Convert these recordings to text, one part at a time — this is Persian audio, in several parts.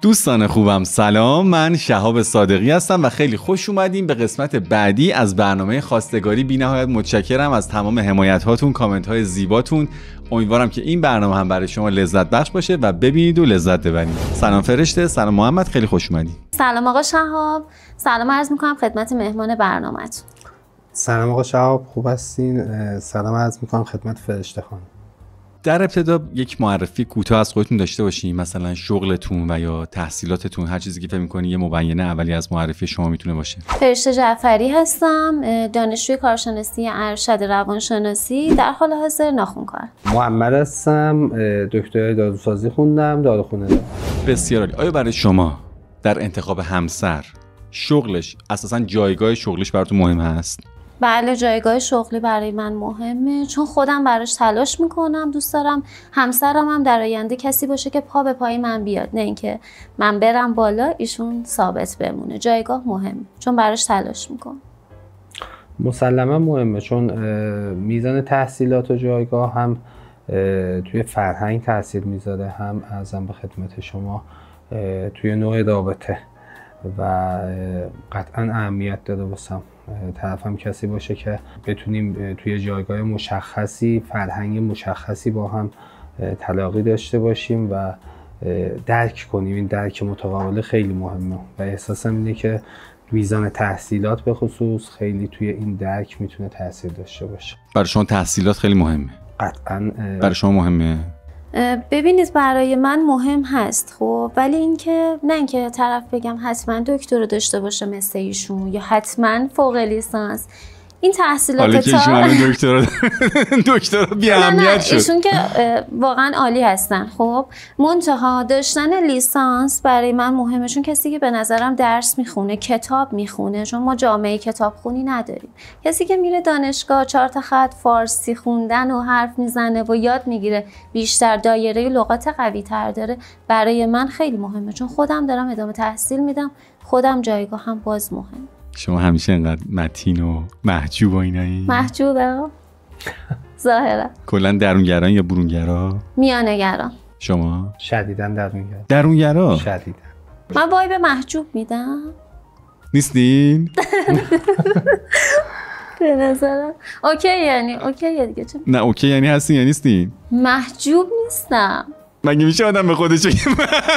دوستان خوبم سلام، من شهاب صادقی هستم و خیلی خوش اومدیم به قسمت بعدی از برنامه خواستگاری. بی نهایت متشکرم از تمام حمایت هاتون، کامنت های زیباتون. امیدوارم که این برنامه هم برای شما لذت بخش باشه و ببینید و لذت ببرید. سلام فرشته، سلام محمد، خیلی خوش اومدید. سلام آقا شهاب، سلام عرض میکنم خدمت مهمان برنامه‌تون. سلام آقا شهاب، خوب هستین؟ سلام عرض میکنم خدمت فرشته خانم. در ابتدا یک معرفی کوتاه از خودتون داشته باشین، مثلا شغلتون و یا تحصیلاتتون، هر چیزی که فکر می‌کنین یه مبینه اولی از معرفی شما میتونه باشه. فرشته جعفری هستم، دانشجوی کارشناسی ارشد روانشناسی، در حال حاضر ناخن‌کار. محمد هستم، دکترای داروسازی خوندم، داروخونه دارم. بسیار عالی. آیا برای شما در انتخاب همسر شغلش اساساً جایگاه شغلیش براتون مهم هست؟ بله، جایگاه شغلی برای من مهمه، چون خودم براش تلاش میکنم. دوست دارم همسرم هم در آینده کسی باشه که پا به پای من بیاد، نه اینکه من برم بالا ایشون ثابت بمونه. جایگاه مهمه چون براش تلاش میکنم. مسلما مهمه، چون میزان تحصیلات و جایگاه هم توی فرهنگ تاثیر میذاره، هم ارزم به خدمت شما توی نوع رابطه و قطعا اهمیت داره واسم طرفم کسی باشه که بتونیم توی جایگاه مشخصی، فرهنگ مشخصی با هم تلاقی داشته باشیم و درک کنیم. این درک متقابل خیلی مهمه و احساسم اینه که میزان تحصیلات به خصوص خیلی توی این درک میتونه تاثیر داشته باشه. برای شما تحصیلات خیلی مهمه؟ قطعا برای شما مهمه؟ ببینید برای من مهم هست، خب، ولی اینکه نه اینکه طرف بگم حتما دکتر داشته باشه مثل ایشون یا حتما فوق لیسانس. این تحصیلات حالا که ایشون دکتر بی اهمیت شد. ایشون که واقعا عالی هستن، خب، منتها داشتن لیسانس برای من مهمه، چون کسی که به نظرم درس میخونه، کتاب میخونه، چون ما جامعه کتاب خونی نداریم. کسی که میره دانشگاه 4 تا خط فارسی خوندن و حرف میزنه و یاد میگیره، بیشتر دایره لغات قوی تر داره، برای من خیلی مهمه، چون خودم دارم ادامه تحصیل میدم، خودم جایگاه هم باز مهم. شما همیشه انقدر متین و محجوب و اینایی؟ محجوبه ظاهرا. کلا درونگران یا برونگرا؟ میانه‌گران. شما؟ شدیداً درونگرا. درونگرا؟ شدیداً. من وایب محجوب میدم. نیستین؟ به نظرم اوکی، یعنی اوکی دیگه. چه؟ نه اوکی یعنی هستین یا نیستین؟ محجوب نیستم. مگه میشه آدم به خودش بگه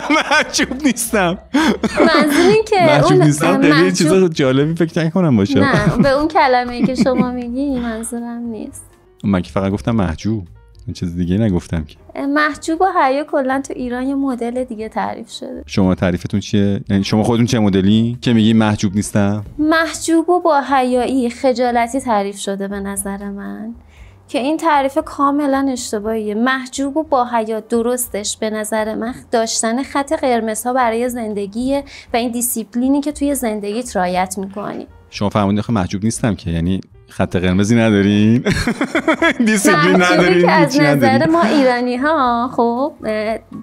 محجوب نیستم؟ منظور این که محجوب نیستم خیلی چیزا جالبی فکر نکنم باشه. نه، به اون کلمه‌ای که شما میگی منظورم نیست. من که فقط گفتم محجوب، من چیز دیگه نگفتم که. محجوب و حیا کلا تو ایران یه مدل دیگه تعریف شده. شما تعریفتون چیه؟ یعنی شما خودتون چه مدلی که میگی محجوب نیستم؟ محجوب و با حیایی، خجالتی تعریف شده به نظر من، که این تعریف کاملا اشتباهیه. محجوب و با حیا درستش به نظر من داشتن خط قرمزها برای زندگیه و این دیسیپلینی که توی زندگیت رعایت میکنی. شما فهمیدین آخه محجوب نیستم که یعنی خط قرمزی ندارین؟ دیسیپلین ندارین؟ که از نظر ما ایرانی ها، خب،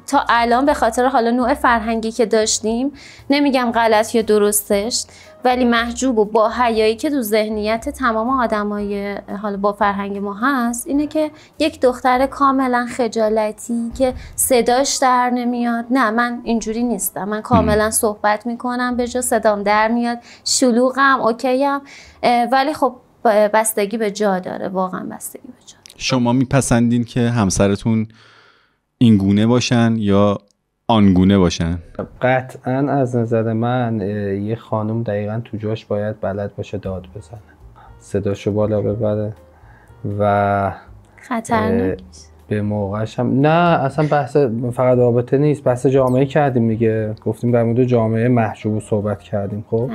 تا الان به خاطر حالا نوع فرهنگی که داشتیم، نمیگم غلط یا درستش، ولی محجوب و با حیایی که تو ذهنیت تمام آدمای حالا با فرهنگ ما هست، اینه که یک دختر کاملا خجالتی که صداش در نمیاد. نه، من اینجوری نیستم، من کاملا صحبت میکنم، به جا صدام در میاد، شلوغم، اوکیم، ولی خب بستگی به جا داره، واقعا بستگی به جا. شما میپسندین که همسرتون این گونه باشن یا آنگونه باشن؟ قطعا از نظر من یه خانم دقیقا تو جاش باید بلد باشه داد بزنه، صداشو بالا ببره و خطرناک به موقعش هم. نه اصلا بحث فقط رابطه نیست، بحث جامعه کردیم دیگه، گفتیم در مورد جامعه محجوب صحبت کردیم. خب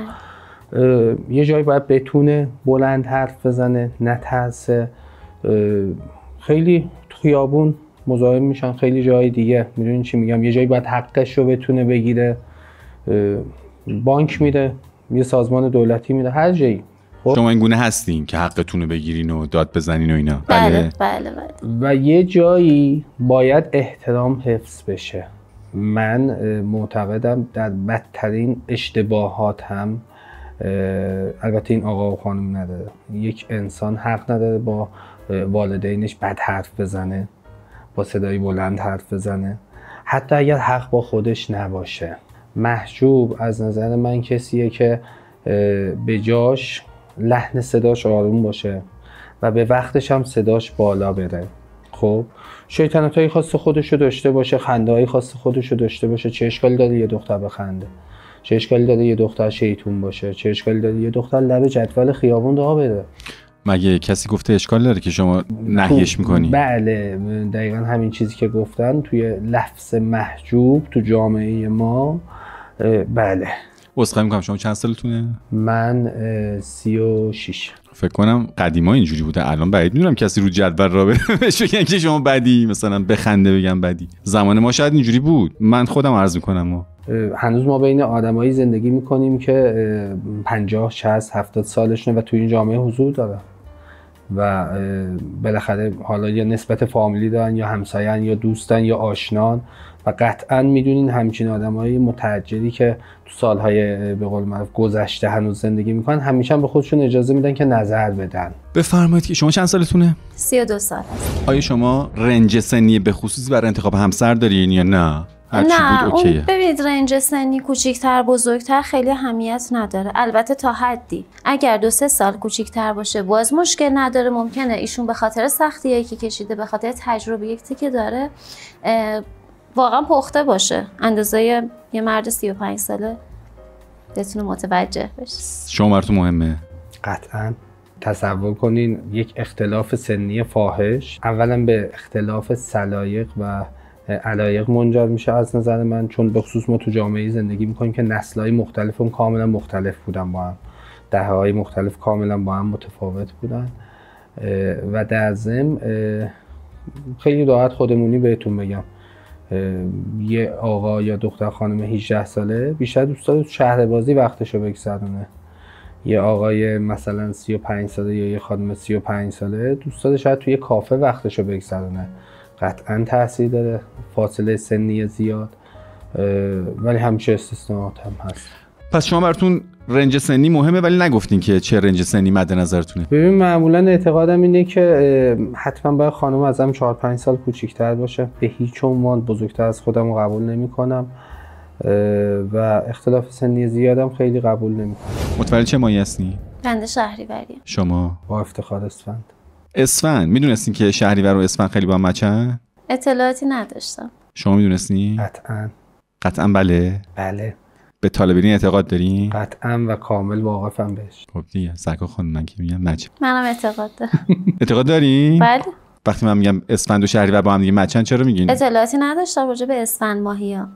یه جایی باید بتونه بلند حرف بزنه، نترسه. خیلی تو خیابون مزاحم میشن، خیلی جای دیگه، میدونین چی میگم، یه جایی باید حقش رو بتونه بگیره، بانک میره، یه سازمان دولتی میره، هر جایی. خب شما این گونه هستین که حقتون رو بگیرین و داد بزنین و اینا؟ بله بله بله. و یه جایی باید احترام حفظ بشه. من معتقدم در بدترین اشتباهات هم، البته این آقا و خانم نداره، یک انسان حق نداره با والدینش بد حرف بزنه، با صدای بلند حرف بزنه، حتی اگر حق با خودش نباشه. محجوب از نظر من کسیه که به جاش لحن صداش آروم باشه و به وقتش هم صداش بالا بره. خب شیطنت‌های خاص خودشو داشته باشه، خنده‌های خاص خودشو داشته باشه. چه اشکالی داره یه دختر بخنده؟ چه اشکالی داره یه دختر شیطون باشه؟ چه اشکالی داره یه دختر لب جدول خیابون راه بره؟ مگه کسی گفته اشکال داره که شما نهیش میکنی؟ بله دقیقا همین چیزی که گفتن توی لفظ محجوب تو جامعه ما. بله. عذرخواهی میکنم، شما چند سالتونه؟ من 36. فکر کنم قدیما اینجوری بوده، الان بعید میدونم کسی رو جدول را بهش بگن که شما بدی، مثلا بخنده بگم بدی. زمان ما شاید اینجوری بود، من خودم عرض میکنم. هنوز ما بین آدمایی زندگی میکنیم که 50 60 70 سالشونه و توی این جامعه حضور دارن و بالاخره حالا یا نسبت فامیلی دارن یا همسایه‌ان یا دوستن یا آشنان و قطعا میدونین همچین آدمای متعجلی که تو سالهای به قول معروف گذشته هنوز زندگی میکنن همیشه به خودشون اجازه میدن که نظر بدن. بفرمایید که شما چند سالتونه؟ 32 سال است. آیا شما رنج سنی به خصوصی برای انتخاب همسر دارین یا نه؟ نه اون ببینید رنج سنی کوچیک‌تر بزرگتر خیلی اهمیت نداره، البته تا حدی. اگر 2-3 سال کوچیک‌تر باشه باز مشکل نداره، ممکنه ایشون به خاطر سختیایی که کشیده به خاطر تجربه که داره واقعا پخته باشه، اندازه یه مرد 35 ساله بتونه متوجه بشه. شما براتون مهمه؟ قطعا. تصور کنین یک اختلاف سنی فاحش اولا به اختلاف سلایق و علایق منجر میشه از نظر من، چون به خصوص ما تو جامعه زندگی میکنیم که نسل‌های مختلف هم کاملا مختلف بودن با هم، دهه‌های مختلف کاملا با هم متفاوت بودن و در ضمن خیلی راحت خودمونی بهتون بگم یه آقا یا دختر خانم 18 ساله بیشتر دوست داره تو شهر بازی وقتشو بگذرونه، یه آقای مثلا 35 ساله یا یه خانم 35 ساله دوست داره شاید توی کافه وقتشو بگذرونه. قطعا تاثیر داره فاصله سنی زیاد، ولی همیشه استثناءات هم هست. پس شما براتون رنج سنی مهمه ولی نگفتین که چه رنج سنی مد نظرتونه؟ ببین معمولا اعتقادم اینه که حتما باید خانم ازم 4-5 سال کوچیک‌تر باشه، به هیچ عنوان بزرگتر از خودم رو قبول نمی‌کنم و اختلاف سنی زیادم خیلی قبول نمی‌کنم. متولد چه ماهی هستی؟ بنده شهریوریم. شما؟ با افتخار اسفند. اسفند. میدونستین که شهریور و اسفند خیلی با هم مچن؟ اطلاعاتی نداشتم. شما میدونستی؟ قطعا. قطعا بله؟ بله. به طالبین اعتقاد دارین؟ قطعا و کامل واقفم بهش. خب دیگه سگا خانم من که میگم مچ. منم اعتقاد دارم. اعتقاد دارین؟ بله. وقتی من میگم اسفند و شهریور با هم دیگه مچن چرا میگین؟ اطلاعاتی نداشتم راجع به اسفند ماهیا.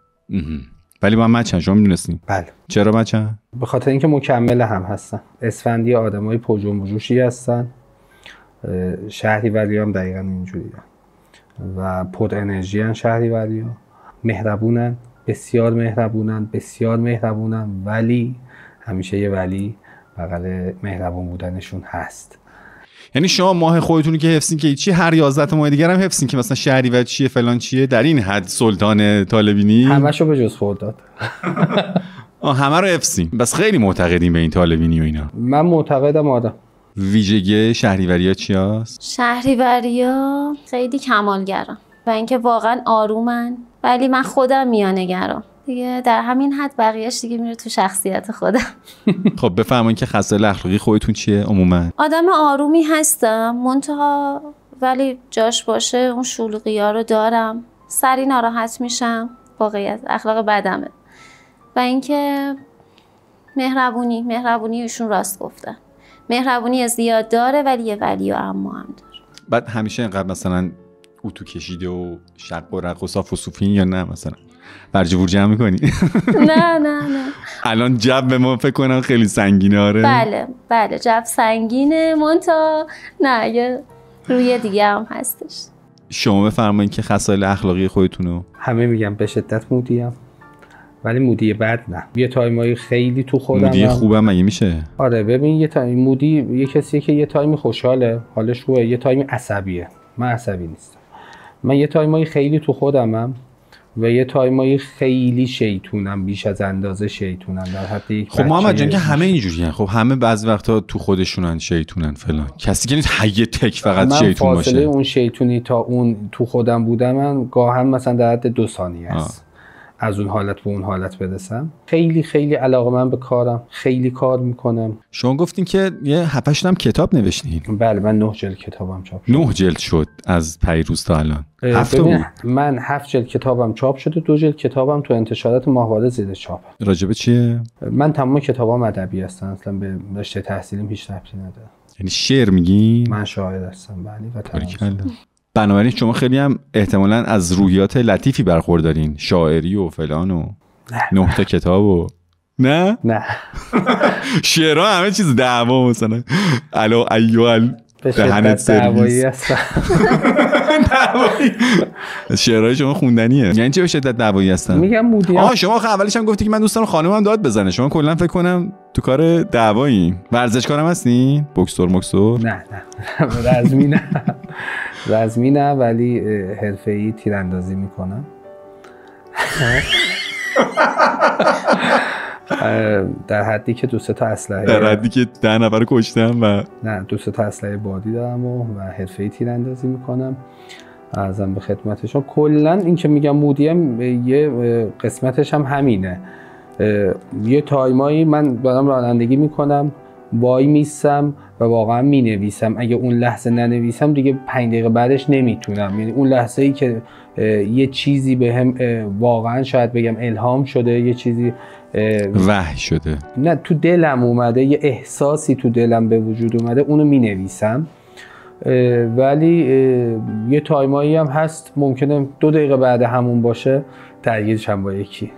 ولی با هم مچن، شما میدونستین؟ بله. چرا مچن؟ به خاطر اینکه مکمل هم هستن. اسفندی آدمای پرجنب و جوشی هستن. شهریوری هم دقیقاً اینجوریه و پر انرژی ان. شهریوری ها مهربونن، بسیار مهربونن، بسیار مهربونن، ولی همیشه یه ولی بغل مهربون بودنشون هست. یعنی شما ماه خودتون که حفظین که چی، هر 11 تا ماه دیگه هم حفظین که مثلا شهریور چیه فلان چیه، در این حد سلطان طالبینی؟ همشو به جز خرداد. همه رو حفظین. بس خیلی معتقدین به این طالبینی و اینا. من معتقدم آدم. ویژگی شهریوریا چی هست؟ شهریوریا خیلی کمالگران و اینکه واقعا آرومن، ولی من خودم میانه‌گرام دیگه، در همین حد بقیه‌اش دیگه میره تو شخصیت خودم. خب بفرمایید که خصایل اخلاقی خودتون چیه عموما؟ آدم آرومی هستم منتها ولی جاش باشه اون شلوغی‌ها رو دارم، سری ناراحت میشم، واقعیت اخلاق بدمه. و اینکه مهربونی ایشون راست گفتن، مهربونی زیاد داره ولی یه ولی و اما هم داره. بعد همیشه اینقدر مثلا اتو کشیده و شق و رق و صاف و صوفین یا نه مثلا برج ورجه هم میکنی؟ نه الان جو به ما فکر کنم خیلی سنگینه. آره بله جو سنگینه منتها نه یه روی دیگه هم هستش. شما بفرمایید که خصایل اخلاقی خودتونو. همه میگم به شدت مودیم، ولی مودی بد نه. یه تایمایی خیلی تو خودم. مودی خوبم مگه میشه؟ آره ببین یه تایم مودی یه کسیه که یه تایمی خوشحاله حالش خوبه، یه تایمی عصبیه. من عصبی نیستم. من یه تایمایی خیلی تو خودمم و یه تایمایی خیلی شیطونم، بیش از اندازه شیطونم در حد یک. خب محمد جان که همه اینجوریه. خب همه بعضی وقتا تو خودشونن شیطونن فلان. کسی که نیست حی تک فقط شیطون باشه. فاصله اون شیطونی تا اون تو خودم بودم من گاهم مثلا در حد 2 ثانیه است. از اون حالت به اون حالت برسم. خیلی خیلی علاقه‌مند به کارم، خیلی کار میکنم. شما گفتین که یه 7-8 هم کتاب نوشتین. بله من 9 جلد کتابم چاپ شد. 9 جلد شد از پیروز تا الان. 7 بود. من 7 جلد کتابم چاپ شده، 2 جلد کتابم تو انتشارات ماهواره زیر چاپ. راجبه چیه؟ من تمام کتابام ادبی هستن، اصلا به رشته تحصیلیم هیچ ربطی نداره. یعنی شعر میگی؟ من شاعر هستم بله. بنابراین شما خیلی هم احتمالاً از روحیات لطیفی برخوردارین، شاعری و فلان و 9 تا کتاب و نه شعرها همه چیز دعوا مثلا الا ایوال دهنت سرویس دعوایی. شعرهای شما خوندنیه. یعنی چه به شدت دعوایی هستن؟ میگم مودی. شما اولش هم گفتی که من دوست دارم خانومم داد بزنه. شما کلا فکر کنم تو کار دعوایی. ورزشکارم هستین؟ بوکسور؟ نه رزمی نه ولی حرفه‌ای تیراندازی میکنم. در حدی که 2 تا اسلحه، در حدی که 10 نفر کشتم و نه 2 تا اسلحه بادی دارم و حرفه‌ای تیراندازی میکنم. ارزم به خدمتشون کلا این که میگم مودیم یه قسمتش هم همینه. یه تایمایی من دارم رانندگی میکنم، وای میستم و واقعا مینویسم. اگه اون لحظه ننویسم دیگه 5 دقیقه بعدش نمیتونم. یعنی اون لحظه ای که یه چیزی بهم واقعا شاید بگم الهام شده، یه چیزی وحی شده، نه تو دلم اومده، یه احساسی تو دلم به وجود اومده، اونو مینویسم. ولی یه تایمایی هم هست ممکنه 2 دقیقه بعد همون باشه درگیرشم با یکی.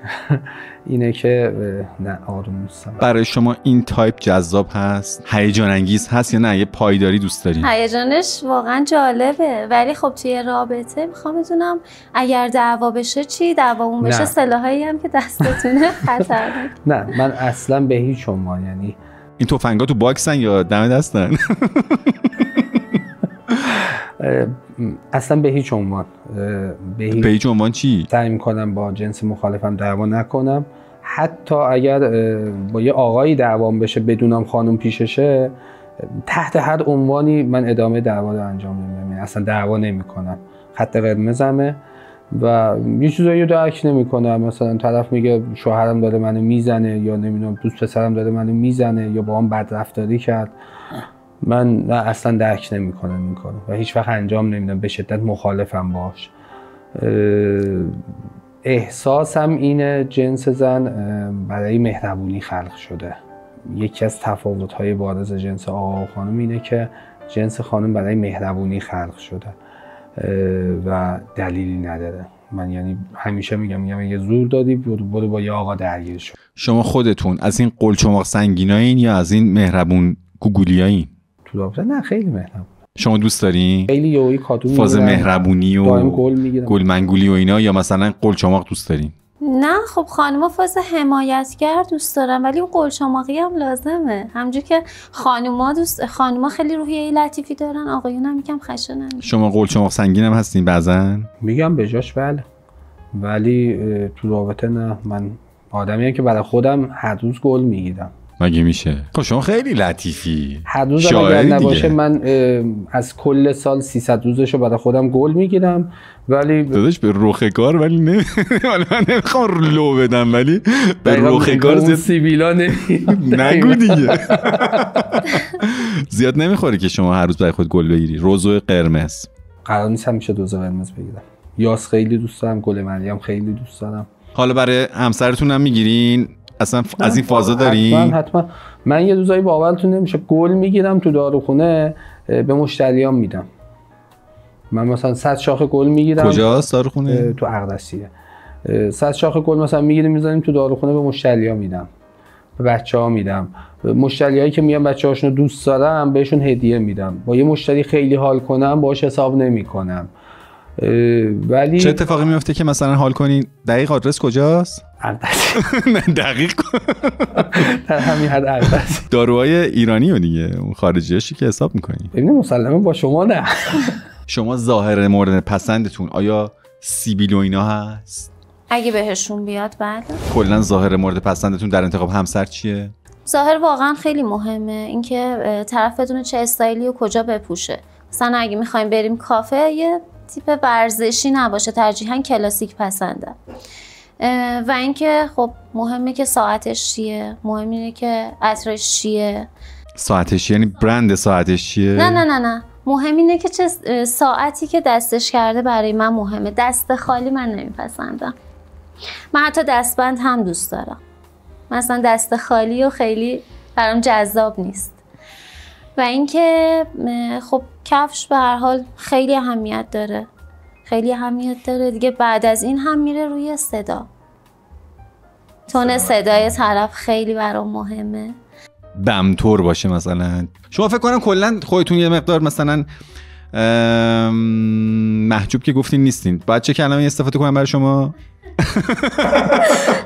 اینه که نه آروم نیستم. برای شما این تایپ جذاب هست؟ هیجان انگیز هست یا نه یه پایداری دوست داری؟ هیجانش واقعا جالبه، ولی خب توی رابطه میخوام بدونم اگر دعوا بشه چی؟ دعوامون بشه سلاحایی هم که دستتونه خطرناک. نه من اصلا به هیچ عنوان، یعنی این تفنگا تو باکسن یا دم دستن؟ اصلا به هیچ عنوان. به هیچ عنوان چی؟ سعی میکنم با جنس مخالفم دعوا نکنم. حتی اگر با یه آقایی دعوام بشه بدونم خانم پیششه، تحت هر عنوانی من ادامه دعوا رو انجام نمیدم. اصلا دعوا نمیکنم، خط قرمزمه و یه چیزایی رو درک نمیکنم. مثلا طرف میگه شوهرم داره منو میزنه، یا نمیدونم دوست پسرم داره منو میزنه، یا با هم بدرفتاری کرد، من نه اصلا درک نمیکنم این کارو و هیچ وقت انجام نمیدم. به شدت مخالفم باش. احساسم اینه جنس زن برای مهربونی خلق شده. یکی از تفاوت‌های بارز جنس آقا و خانم اینه که جنس خانم برای مهربونی خلق شده و دلیلی نداره. من یعنی همیشه میگم یه زور دادی برو با یه آقا درگیر شو. شما خودتون از این قلچماق سنگینایین یا از این مهربون گوگولیایین؟ تو رابطه نه خیلی مهربون. شما دوست دارین خیلی یهویی کادو فاز مهربونی و گل منگولی و اینا، یا مثلا قلچماق دوست دارین؟ نه خب خانم‌ها فاز حمایتگر دوست دارن، ولی اون قلچماقی هم لازمه. همونجوری که خانوما خیلی روحیه لطیفی دارن، آقایون هم یکم خشنن. شما قلچماق سنگین هم هستین بعضن؟ میگم به جاش بله، ولی تو رابطه نه. من آدمیام که برای خودم هر روز گل میگیرم. مگه میشه؟ خب شما خیلی لطیفی. هر روز اگر نباشه من از کل سال 300 روزشو برای خودم گل میگیرم. ولی داداش به رخکار ولی حالا من نمیخوام لو بدم، ولی به رخکار زیاد سیبیلا نگو دیگه. زیاد نمیخوره که شما هر روز برای خود گل بگیری. روز و قرمز قرار نیست همیشه روز قرمز بگیرم. یاس خیلی دوست دارم، گل مریم خیلی دوست دارم. حالا برای همسرتون هم میگیرین؟ اصلا از این فازا دارین؟ حتما. من یه روزایی باورتون نمیشه گل میگیرم تو داروخونه به مشتریام میدم. من مثلا 100 شاخه گل میگیرم. کجاست داروخونه؟ تو اقدسیه. 100 شاخه گل مثلا میگیریم میذاریم تو داروخونه، به مشتریام میدم، به بچه‌ها میدم. مشتریایی که میان بچه‌هاشون رو دوست دارم بهشون هدیه میدم. با یه مشتری خیلی حال کنم باهاش حساب نمیکنم. ولی چه اتفاقی میفته که مثلا حال کنین؟ دقیق آدرس کجاست؟ اقدسی. نه دقیق در همین حد اقدسی. داروهای ایرانی و دیگه اون خارجیاشی که حساب میکنین. ببینید مسلمه با شما نه. شما ظاهر مورد پسندتون آیا سیبیل و اینا هست؟ اگه بهشون بیاد بله. کلا ظاهر مورد پسندتون در انتخاب همسر چیه؟ ظاهر واقعا خیلی مهمه، اینکه طرف بدونه چه استایلی و کجا بپوشه. مثلا اگه میخوایم بریم کافه یه تیپ ورزشی نباشه، ترجیحاً کلاسیک پسندم. و اینکه خب مهمه که ساعتش چیه، مهم اینه که عطرش چیه. ساعتش یعنی برند ساعتش چیه؟ نه مهم اینه که چه ساعتی که دستش کرده برای من مهمه. دست خالی من نمیپسندم. من حتی دستبند هم دوست دارم، مثلا دست خالی و خیلی برام جذاب نیست. و اینکه خب کفش به هر حال خیلی اهمیت داره دیگه. بعد از این هم میره روی صدا، تون صدای طرف خیلی برام مهمه. بمطور باشه مثلا. شما فکر کنم کلا خودتون یه مقدار مثلا محجوب که گفتین نیستین، باید چه کلمه‌ای استفاده کنم برای شما؟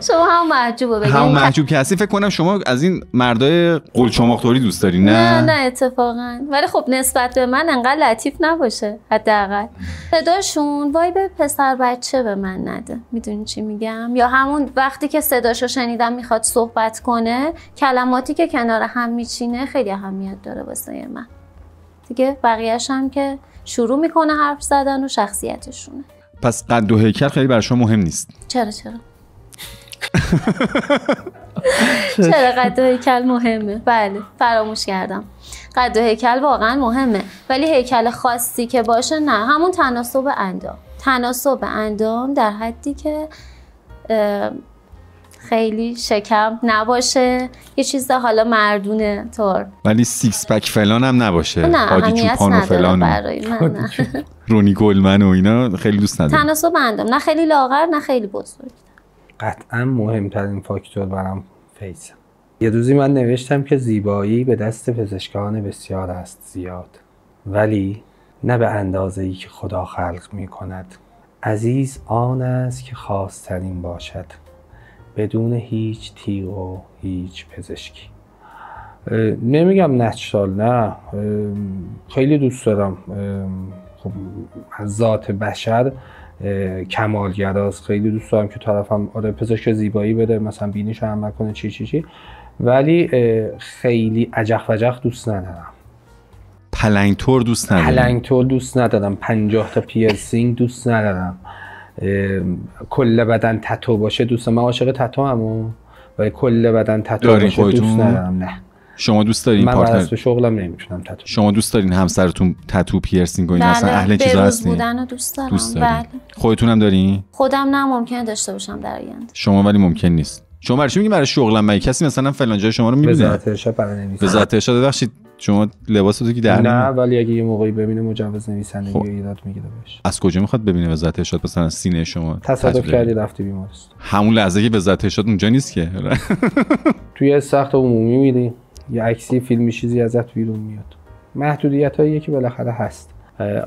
شما هم محجوبه بگین. هم محجوب که هستی. فکر کنم شما از این مردای قلچماق‌طوری دوست داری. نه اتفاقا، ولی خب نسبت به من انقدر لطیف نباشه حداقل. صداشون وایب پسر بچه به من نده، میدونی چی میگم؟ یا همون وقتی که صداشو شنیدم میخواد صحبت کنه، کلماتی که کنار هم میچینه خیلی اهمیت داره واسه من دیگه. بقیه‌اش هم که شروع میکنه حرف زدن و شخصیتشونه. پس قد و هیکل خیلی برای شما مهم نیست؟ چرا قد و هیکل مهمه. بله فراموش کردم، قد و هیکل واقعا مهمه، ولی هیکل خاصی که باشه نه. همون تناسب اندام در حدی که خیلی شکم نباشه، یه چیز حالا مردونه طور، ولی سیکس پک فلان هم نباشه. نه اهمیت نداره برای من. رونی گلمن و اینا خیلی دوست ندارم. تناسب اندام، نه خیلی لاغر نه خیلی بزرگ. قطعا مهمترین فاکتور برام فیس. یه روزی من نوشتم که زیبایی به دست پزشکان بسیار است زیاد، ولی نه به اندازه‌ای که خدا خلق می کند. عزیز آن است که خاص‌ترین باشد، بدون هیچ تیغ و هیچ پزشکی. نمیگم نچرال، نه خیلی دوست دارم. خب از ذات بشر کمالگراست، خیلی دوست دارم که طرفم آره پزشک زیبایی بده، مثلا بینیشو عمل کنه چی، ولی خیلی عجق وجق دوست ندارم. پلنگتور دوست ندارم. 50 تا پیرسینگ دوست ندارم. کل بدن تتو باشه دوست. من عاشق تتو هم، ولی کل بدن تتو باشه دوست ندارم. نه. شما دوست دارین من پارتنر؟ من به شغلم نمیتونم تتو. شما دوست دارین همسرتون تتو پیرسینگ و این اصلا اهل چیزا هستین؟ بودن دوست دارم. بله. خودتون هم دارین؟ خودم نه ممکنه داشته باشم در آینده. شما ولی ممکن نیست. شما برای چی میگین برای شغلم؟ مگه کسی مثلا فلان جای شما رو میبینه؟ وزارت ارشاد برای نویسنده. وزارت ارشاد ببخشید شما لباساتو که در نه، ولی اگه یه موقعی ببینه مجوز نویسندگی ایراد میگیره بهش. از کجا میخواد ببینه وزارت ارشاد مثلا سینه شما؟ تصادف کردی رفتی بیمارستان. همون لحظه که وزارت ارشاد اونجا نیست که. توی استخر عمومی میری یه عکسی فیلمی چیزی ازت بیرون میاد. محدودیتایی که بالاخره هست.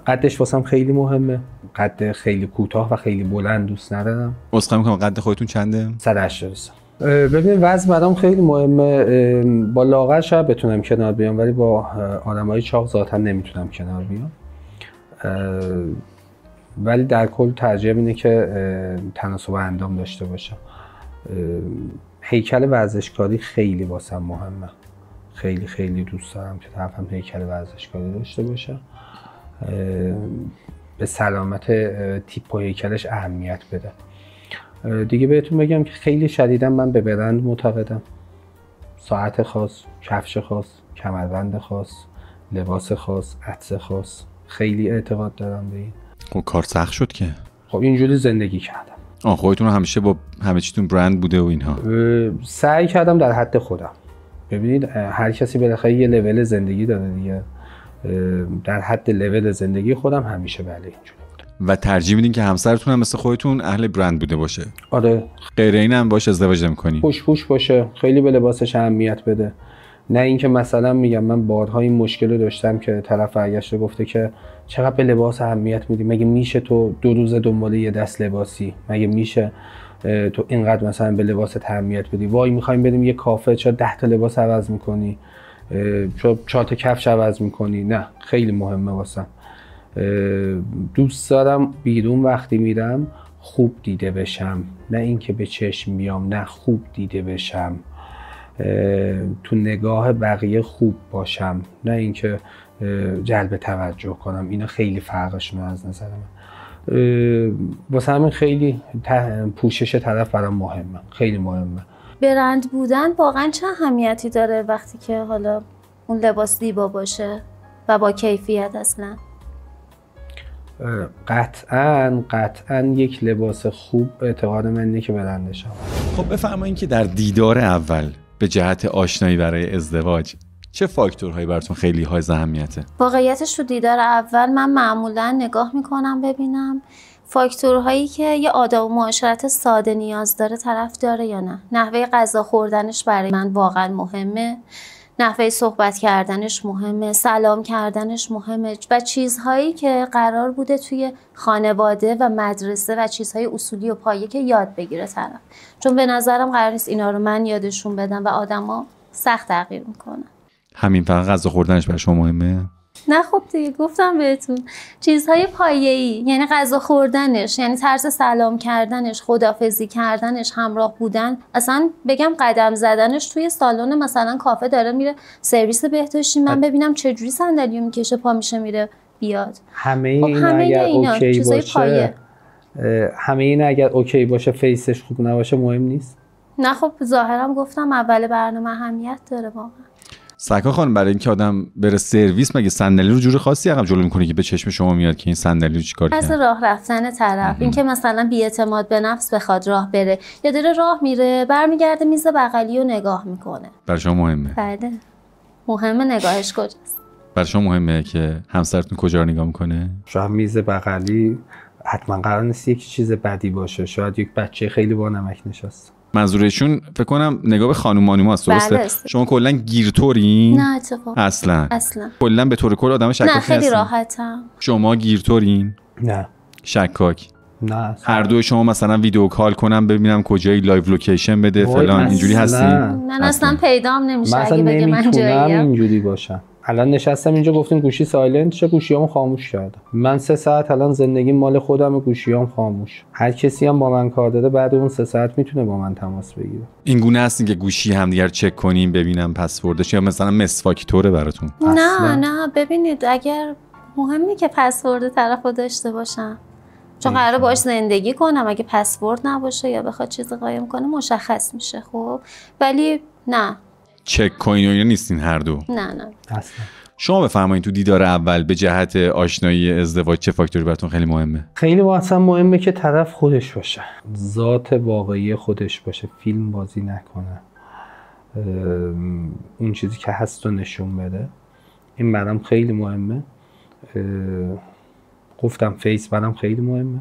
قدش واسم خیلی مهمه. قد خیلی کوتاه و خیلی بلند دوست ندارم. عذرخواهی میکنم، قد خودتون چنده؟ 180 سم. ببین وزن برام خیلی مهمه. با لاغر شاید بتونم کنار بیام، ولی با آدمای چاق ذاتا نمیتونم کنار بیام. ولی در کل ترجیح اینه که تناسب اندام داشته باشم. هیکل ورزشکاری خیلی واسم مهمه. خیلی خیلی دوست دارم که طرفم هیکل ورزشکاری داشته باشه. به سلامت تیپ و هیکلش اهمیت بده. دیگه بهتون بگم که خیلی شدیداً من به برند معتقدم. ساعت خاص، کفش خاص، کمربند خاص، لباس خاص، عطر خاص، خیلی اعتقاد دارم به این. خب کار سخت شد که. خب اینجوری زندگی کردم. خودتون همیشه با همه چیتون برند بوده و اینها؟ سعی کردم در حد خودم. ببینید هر کسی بالاخره یه لول زندگی داره دیگه. در حد لول زندگی خودم همیشه بله اینجوری بوده. و ترجیح میدین که همسرتون هم مثل خودتون اهل برند بوده باشه؟ آره. غیر این هم باشه ازدواج نمی‌کنی؟ پوش باشه، خیلی به لباسش اهمیت بده. نه اینکه مثلا میگم من بارها این مشکل رو داشتم که طرف برگشته گفته که چقدر به لباس اهمیت میدی؟ مگه میشه تو 2 روز دنبال یه دست لباسی؟ مگه میشه تو اینقدر مثلا به لباس اهمیت بدی؟ وای میخوایم بریم یه کافه، چرا 10 تا لباس عوض میکنی؟ چرا 4 تا کفش عوض میکنی؟ نه خیلی مهمه واسم. دوست دارم بیرون وقتی میرم خوب دیده بشم، نه اینکه به چشم بیام، نه خوب دیده بشم، تو نگاه بقیه خوب باشم، نه اینکه جلب توجه کنم. اینا خیلی فرقشونه از نظر من. واسه همین خیلی پوشش طرف برام مهمه، خیلی مهمه. برند بودن واقعا چه اهمیتی داره وقتی که حالا اون لباس زیبا باشه و با کیفیت اصلا؟ قطعاً یک لباس خوب اعتقاد من اینه که برندش هم. خب بفرمایید که در دیدار اول به جهت آشنایی برای ازدواج چه فاکتورهایی براتون خیلی های اهمیته؟ واقعیتش تو دیدار اول من معمولا نگاه میکنم ببینم فاکتورهایی که یه آداب و معاشرت ساده نیاز داره طرف داره یا نه. نحوه غذا خوردنش برای من واقعا مهمه، نحوه صحبت کردنش مهمه، سلام کردنش مهمه و چیزهایی که قرار بوده توی خانواده و مدرسه و چیزهای اصولی و پایه که یاد بگیره طرف. چون به نظرم قرار نیست اینا رو من یادشون بدم و آدما سخت تغییر میکنن. همین فقط غذا خوردنش برای شما مهمه؟ نه خب دیگه گفتم بهتون چیزهای پایه‌ای، یعنی غذا خوردنش، یعنی طرز سلام کردنش، خداحافظی کردنش، همراه بودن، اصلا بگم قدم زدنش توی سالن مثلا کافه داره میره سرویس بهداشتی من ببینم چه جوری صندلیو میکشه پا میشه میره بیاد. همه اینا اوکی باشه، همه اینا اگر اوکی باشه فیسش خوب نباشه مهم نیست. نه خب ظاهرا گفتم اول برنامه اهمیت داره واقعا. سکا خانم برای اینکه آدم بره سرویس مگه صندلی رو جور خاصی عقب جلو میکنه که به چشم شما میاد که این صندلی رو چیکار کرد؟ از راه رفتن طرف، اینکه مثلا بی‌اعتماد به نفس بخواد راه بره یا داره راه میره برمیگرده میز بغلی رو نگاه میکنه. برای شما مهمه؟ بله مهمه. نگاهش کجاست؟ برای شما مهمه که همسرتون کجا رو نگاه میکنه؟ شاید میز بغلی حتما قرار نیست یک چیز بدی باشه، شاید یک بچه خیلی با نمک نشسته. منظورشون فکر کنم نگاه به خانوم است، درسته؟ بله. شما کلا گیرتورین؟ نه اتفاقا اصلا کلا به طور کل آدم شکاکی هستین؟ نه خیلی راحتم. شما گیرتورین؟ نه شکاک؟ نه هر دوی شما مثلا ویدیو کال کنم ببینم کجایی، لایو لوکیشن بده فلان، اینجوری هستین؟ من اصلا پیدام نمیشه اگه بگه من جاییم. اینجوری باشم. الان نشستم اینجا گفتیم گوشی سایلنت شه، گوشیامو خاموش کردم. من 3 ساعت الان زندگیم مال خودم، گوشیام خاموش. هر کسی هم با من کار داره بعد اون 3 ساعت میتونه با من تماس بگیره. این گونه هستین که گوشی همدیگر چک کنیم ببینم پسوردش یا مثلا مسواک طوره براتون؟ نه ببینید اگر مهمه که پسورد طرفو داشته باشم، چون قراره باهاش زندگی کنم، اگه پسورد نباشه یا بخواد چیزی قایم کنه مشخص میشه. خب ولی نه چک کوین و اینا نیستین هر دو؟ نه اصلا. شما بفرمایید تو دیدار اول به جهت آشنایی ازدواج چه فاکتوری براتون خیلی مهمه؟ خیلی اصلا مهمه که طرف خودش باشه، ذات واقعی خودش باشه، فیلم بازی نکنه، اون چیزی که هست رو نشون بده. این برام خیلی مهمه. گفتم فیس برام خیلی مهمه،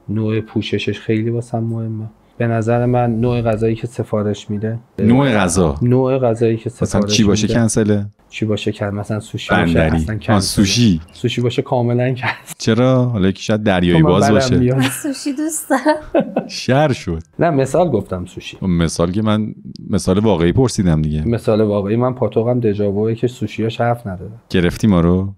نوع پوششش خیلی واسم مهمه. به نظر من نوع غذایی که سفارش میده، نوع غذایی که سفارش میده چی باشه کنسله؟ چی باشه که مثلا سوشی باشه اصلا کنسل. سوشی باشه کاملا کنسل. چرا؟ حالا که شاید دریایی باز باشه. من سوشی دوست دارم. شر شد. نه مثال گفتم سوشی. مثال که من مثال واقعی پرسیدم دیگه. مثال واقعی من پاتوقم دژاووئه که سوشیاش حرف نداره. گرفتی ما رو؟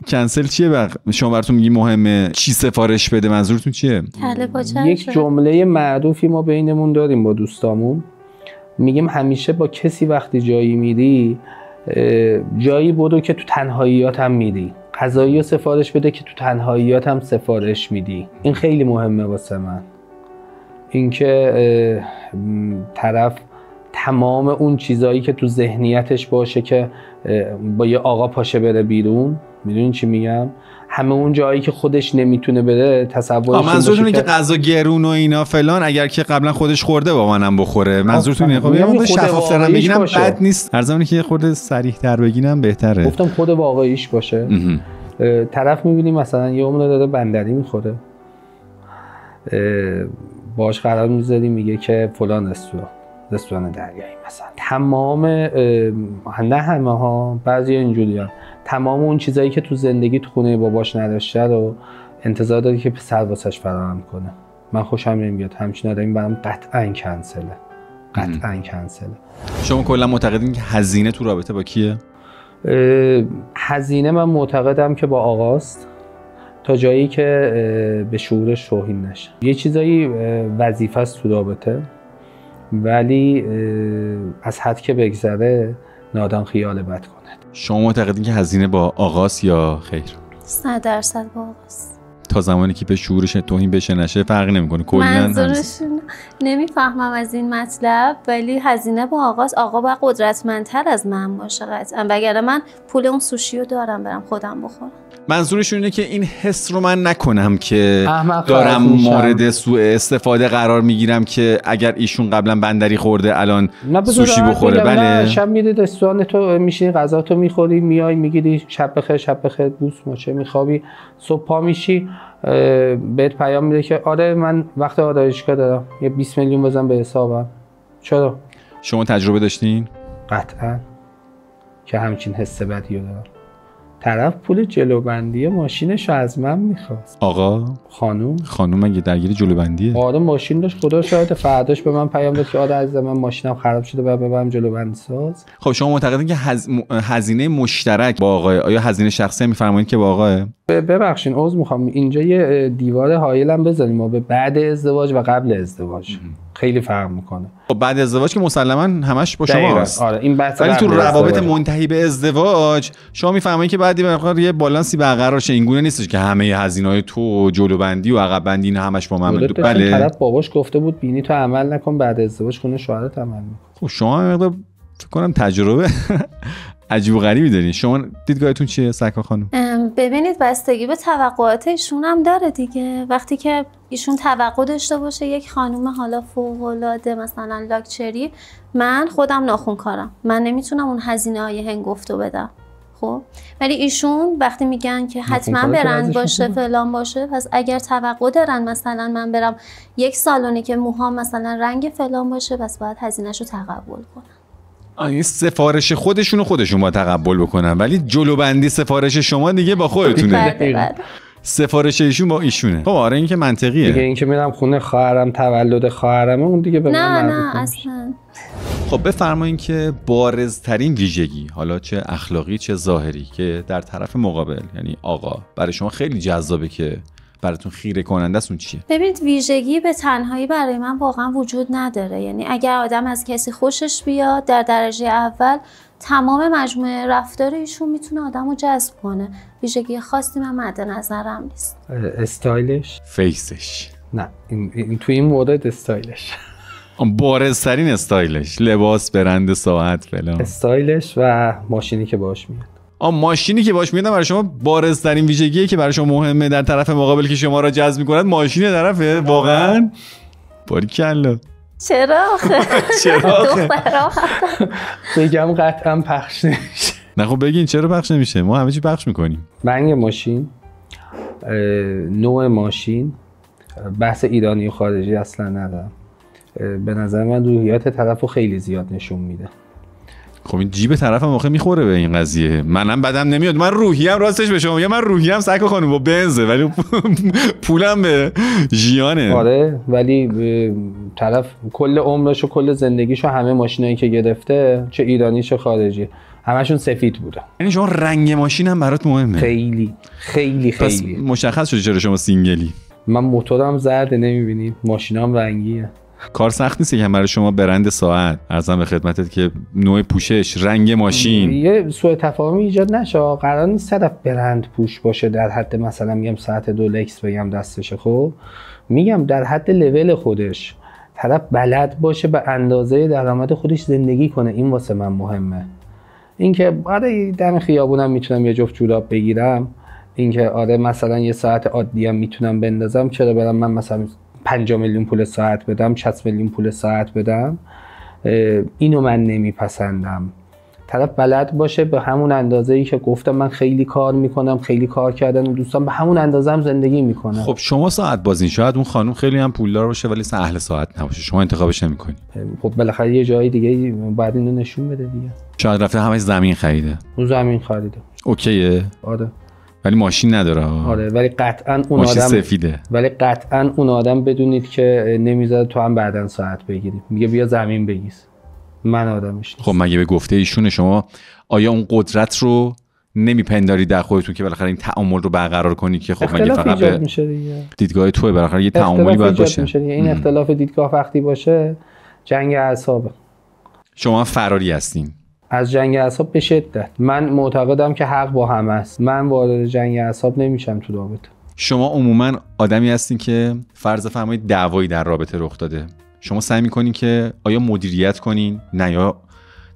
کنسل چیه شما براتون میگی مهمه چی سفارش بده، منظورتون چیه؟ کله پاچه. یک جمله معروفی ما بینمون داریم با دوستامون، میگیم همیشه با کسی وقتی جایی میری جایی برو که تو تنهاییات هم میری، غذایی رو سفارش بده که تو تنهاییات هم سفارش میدی. این خیلی مهمه واسه من، اینکه طرف تمام اون چیزایی که تو ذهنیتش باشه که با یه آقا پاشه بره بیرون، میدونین چی میگم؟ همه اون جایی که خودش نمیتونه بره تصورش. منظورتون اینه که غذا گرون و اینا فلان اگر که قبلا خودش خورده با منم بخوره. منظورتون اینه؟ خب یه شفاف‌تر بگینم بد نیست، هر زمانی که خود صریح‌تر بگینم بهتره. گفتم خود واقعیش باشه. طرف میبینی مثلا یه عمر داره بندری میخوره، باش قرار میذاری میگه که فلان رستوران دریایی مثلا، تمام نه همه ها، بعضی اینجوریان، تمام اون چیزایی که تو زندگی تو خونه باباش نداشته رو انتظار داری که پسر واسش فراهم کنه. من خوشم نمیاد همچین آدمی، برام قطعاً کنسله. شما کلا معتقدین که هزینه تو رابطه با کیه؟ هزینه من معتقدم که با آقاست، تا جایی که به شعورش توهین نشه. یه چیزایی وظیفه است تو رابطه، ولی از حد که بگذره نادان خیال بد کنه. شما معتقدین که هزینه با آقاست یا خیر؟ 100% با آقاست. تا زمانی که به شعورش توهین بشه نشه فرقی نمیکنه کلا. منظورشون نمیفهمم از این مطلب، ولی هزینه با آقا باید قدرتمندتر از من باشه قطعا، وگرنه من پول اون سوشی رو دارم برم خودم بخورم. منظورشون اینه که این حس رو من نکنم که دارم مورد سوء استفاده قرار میگیرم که اگر ایشون قبلا بندری خورده الان سوشی بخوره. بله شب میری رستوران تو میشینی غذا تو میخوری، میای میگیری شب بخیر شب بخیر بوس ماچه میخوابی، صبح پا میشی بهت پیام میده که آره من وقت آرایشگاه دارم یه 20 میلیون بزن به حسابم. چرا؟ شما تجربه داشتین؟ قطعا که همچین حس بدی رو دارم. طرف پول جلوبندی ماشینش از من میخواست. آقا خانوم مگه درگیر جلوبندیه؟ آره ماشین داشت، خدا شاهد. فرداش به من پیام داد که آره عزیزم من ماشینم خراب شده بعد ببرم جلوبندی ساز. خب شما معتقدین که هزینه مشترک با آقا، آیا هزینه شخصی میفرمایید که با آقا؟ ببخشید عذر میخوام، اینجا یه دیوار حائلم بذاریم ما به بعد ازدواج و قبل ازدواج خیلی فرق میکنه. خب بعد ازدواج که مسلما همش با شماست. آره این بحث. ولی تو روابط منتهی به ازدواج شما میفهمید که بعد یه بالانسی برقرار شه، اینگونه نیستش که همه هزینه‌های تو جلوبندی و عقب بندی اینا همش با من. بله طرف باباش گفته بود بینی تو عمل نکن، بعد ازدواج خونه شوهرت عمل می‌کنی. خب شما مقدار فکر کنم تجربه عجیب و غریبی دارین. شما دیدگاهتون چیه سکا خانم؟ ببینید بستگی به توقعات ایشون هم داره دیگه. وقتی که ایشون توقع داشته باشه یک خانم حالا فوق‌العاده مثلا لاکچری، من خودم ناخونکارم، من نمیتونم اون هزینه‌های هنگفتو بدم. خب ولی ایشون وقتی میگن که حتما برند باشه فلان باشه، پس اگر توقع دارن مثلا من برم یک سالونی که موهام مثلا رنگ فلان باشه، پس باید هزینه‌شو تقبل کنم. این سفارش خودشون باید تقبل بکنن، ولی جلوبندی سفارش شما دیگه با خودتونه. سفارش ایشون با ایشونه. خب آره این که منطقیه دیگه. این که میرم خونه خواهرم تولد خواهرم اون دیگه به من نه اصلا. خب بفرمایین که بارزترین ویژگی حالا چه اخلاقی چه ظاهری که در طرف مقابل یعنی آقا برای شما خیلی جذابه که براتون خیره کننده است اون چیه؟ ببینید ویژگی به تنهایی برای من واقعا وجود نداره. یعنی اگر آدم از کسی خوشش بیاد در درجه اول تمام مجموعه رفتار ایشون میتونه آدمو جذب کنه. ویژگی خاصی من مد نظرم نیست. استایلش، فیسش. نه این تو این مورد استایلش بارزترین استایلش، لباس، برند، ساعت فلان، استایلش و ماشینی که باهاش میاد. ماشینی که باهاش میاد برای شما بارزترین ویژگیه که برای شما مهمه در طرف مقابل که شما را جذب می‌کند. ماشین طرفه واقعا؟ باریکلا. چرا آخه؟ بگم قطعا پخش نمیشه. نه خب بگین چرا پخش نمیشه؟ ما همه چی پخش میکنیم. رنگ ماشین، نوع ماشین، بحث ایرانی و خارجی اصلا ندارم. به نظر من روحیات طرفو خیلی زیاد نشون میده. خب این جیب طرفم واقعا میخوره به این قضیه. منم بدم نمیاد. من روحیم راستش به شما میگم، من روحیم سکا خانم با بنزه ولی پولم به ژیانه. آره ولی طرف کل عمرش و کل زندگیشو همه ماشینایی که گرفته چه ایرانی چه خارجی همشون سفید بوده. یعنی شما رنگ ماشین هم برات مهمه؟ خیلی خیلی پس خیلی. مشخص شده چرا شما سینگلی. من موتورم زرده نمیبینی، ماشینام رنگیه. کار سخت نیست که برای شما برند ساعت، عرضم به خدمتت که نوع پوشش، رنگ ماشین یه سوء تفاهمی ایجاد نشه. قرار نیست طرف برند پوش باشه در حد مثلا میگم ساعت رولکس بگم دستشه. خب میگم در حد لول خودش طرف بلد باشه به اندازه درآمد خودش زندگی کنه. این واسه من مهمه. اینکه آره دم خیابونم میتونم یه جفت جوراب بگیرم، اینکه آره مثلا یه ساعت عادی هم میتونم بندازم، چرا برم من مثلا 5 میلیون پول ساعت بدم، 60 میلیون پول ساعت بدم؟ اینو من نمیپسندم. طرف بلد باشه به همون اندازه‌ای که گفتم من خیلی کار میکنم، خیلی کار کردن و دوستان به همون اندازه هم زندگی میکنم. خب شما ساعت بازین، شاید اون خانم خیلی هم پولدار باشه ولی اهل ساعت نباشه، شما انتخابش نمیکنی. خب بالاخره یه جای دیگه بعد اینو نشون بده دیگه. شاید رفته همش زمین خریده. اون زمین خریده. اوکیه. آره. ولی ماشین نداره. آره ولی قطعاً اون ماشین آدم سفیده. ولی قطعاً اون آدم بدونید که نمیذاره تو هم بعداً ساعت بگیری، میگه بیا زمین بگیر. من آدمش نیست. خب مگه به گفته ایشون شما آیا اون قدرت رو نمیپنداری در خودتون که بالاخره این تعامل رو برقرار کنی که خب مگه فقط به دیدگاه توئه، بالاخره یه تعاملی باید باشه. این اختلاف دیدگاه وقتی باشه جنگ اعصابه. شما فراری هستین از جنگ اعصاب به شدت. من معتقدم که حق با همه است. من وارد جنگ اعصاب نمیشم تو رابطه. شما عموما آدمی هستین که فرض فرمایید دعوایی در رابطه رخ داده، شما سعی میکنین که آیا مدیریت کنین، نه یا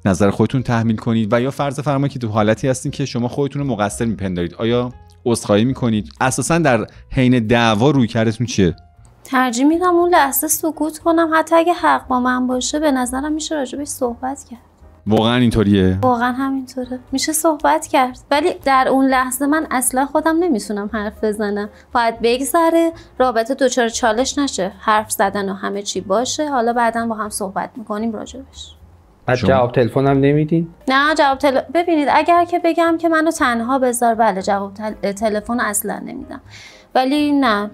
نظر خودتون تحمیل کنید، و یا فرض فرمایید که تو حالتی هستین که شما خودتون رو مقصر میپندارید، آیا عذرخواهی میکنید؟ اساسا در حین دعوا رویکردتون چیه؟ ترجیح میدم اون لحظه سکوت کنم، حتی اگه حق با من باشه به نظرم میشه راجبش صحبت کرد. واقعا اینطوریه؟ واقعا همینطوره، میشه صحبت کرد، ولی در اون لحظه من اصلا خودم نمیتونم حرف بزنم، باید بگذره رابطه دچار چالش نشه، حرف زدن و همه چی باشه، حالا بعداً با هم صحبت میکنیم راجبش. بعد جواب تلفن هم نمیدین؟ نه جواب ببینید اگر که بگم که منو تنها بذار، بله جواب تلفن اصلا نمیدم، ولی نه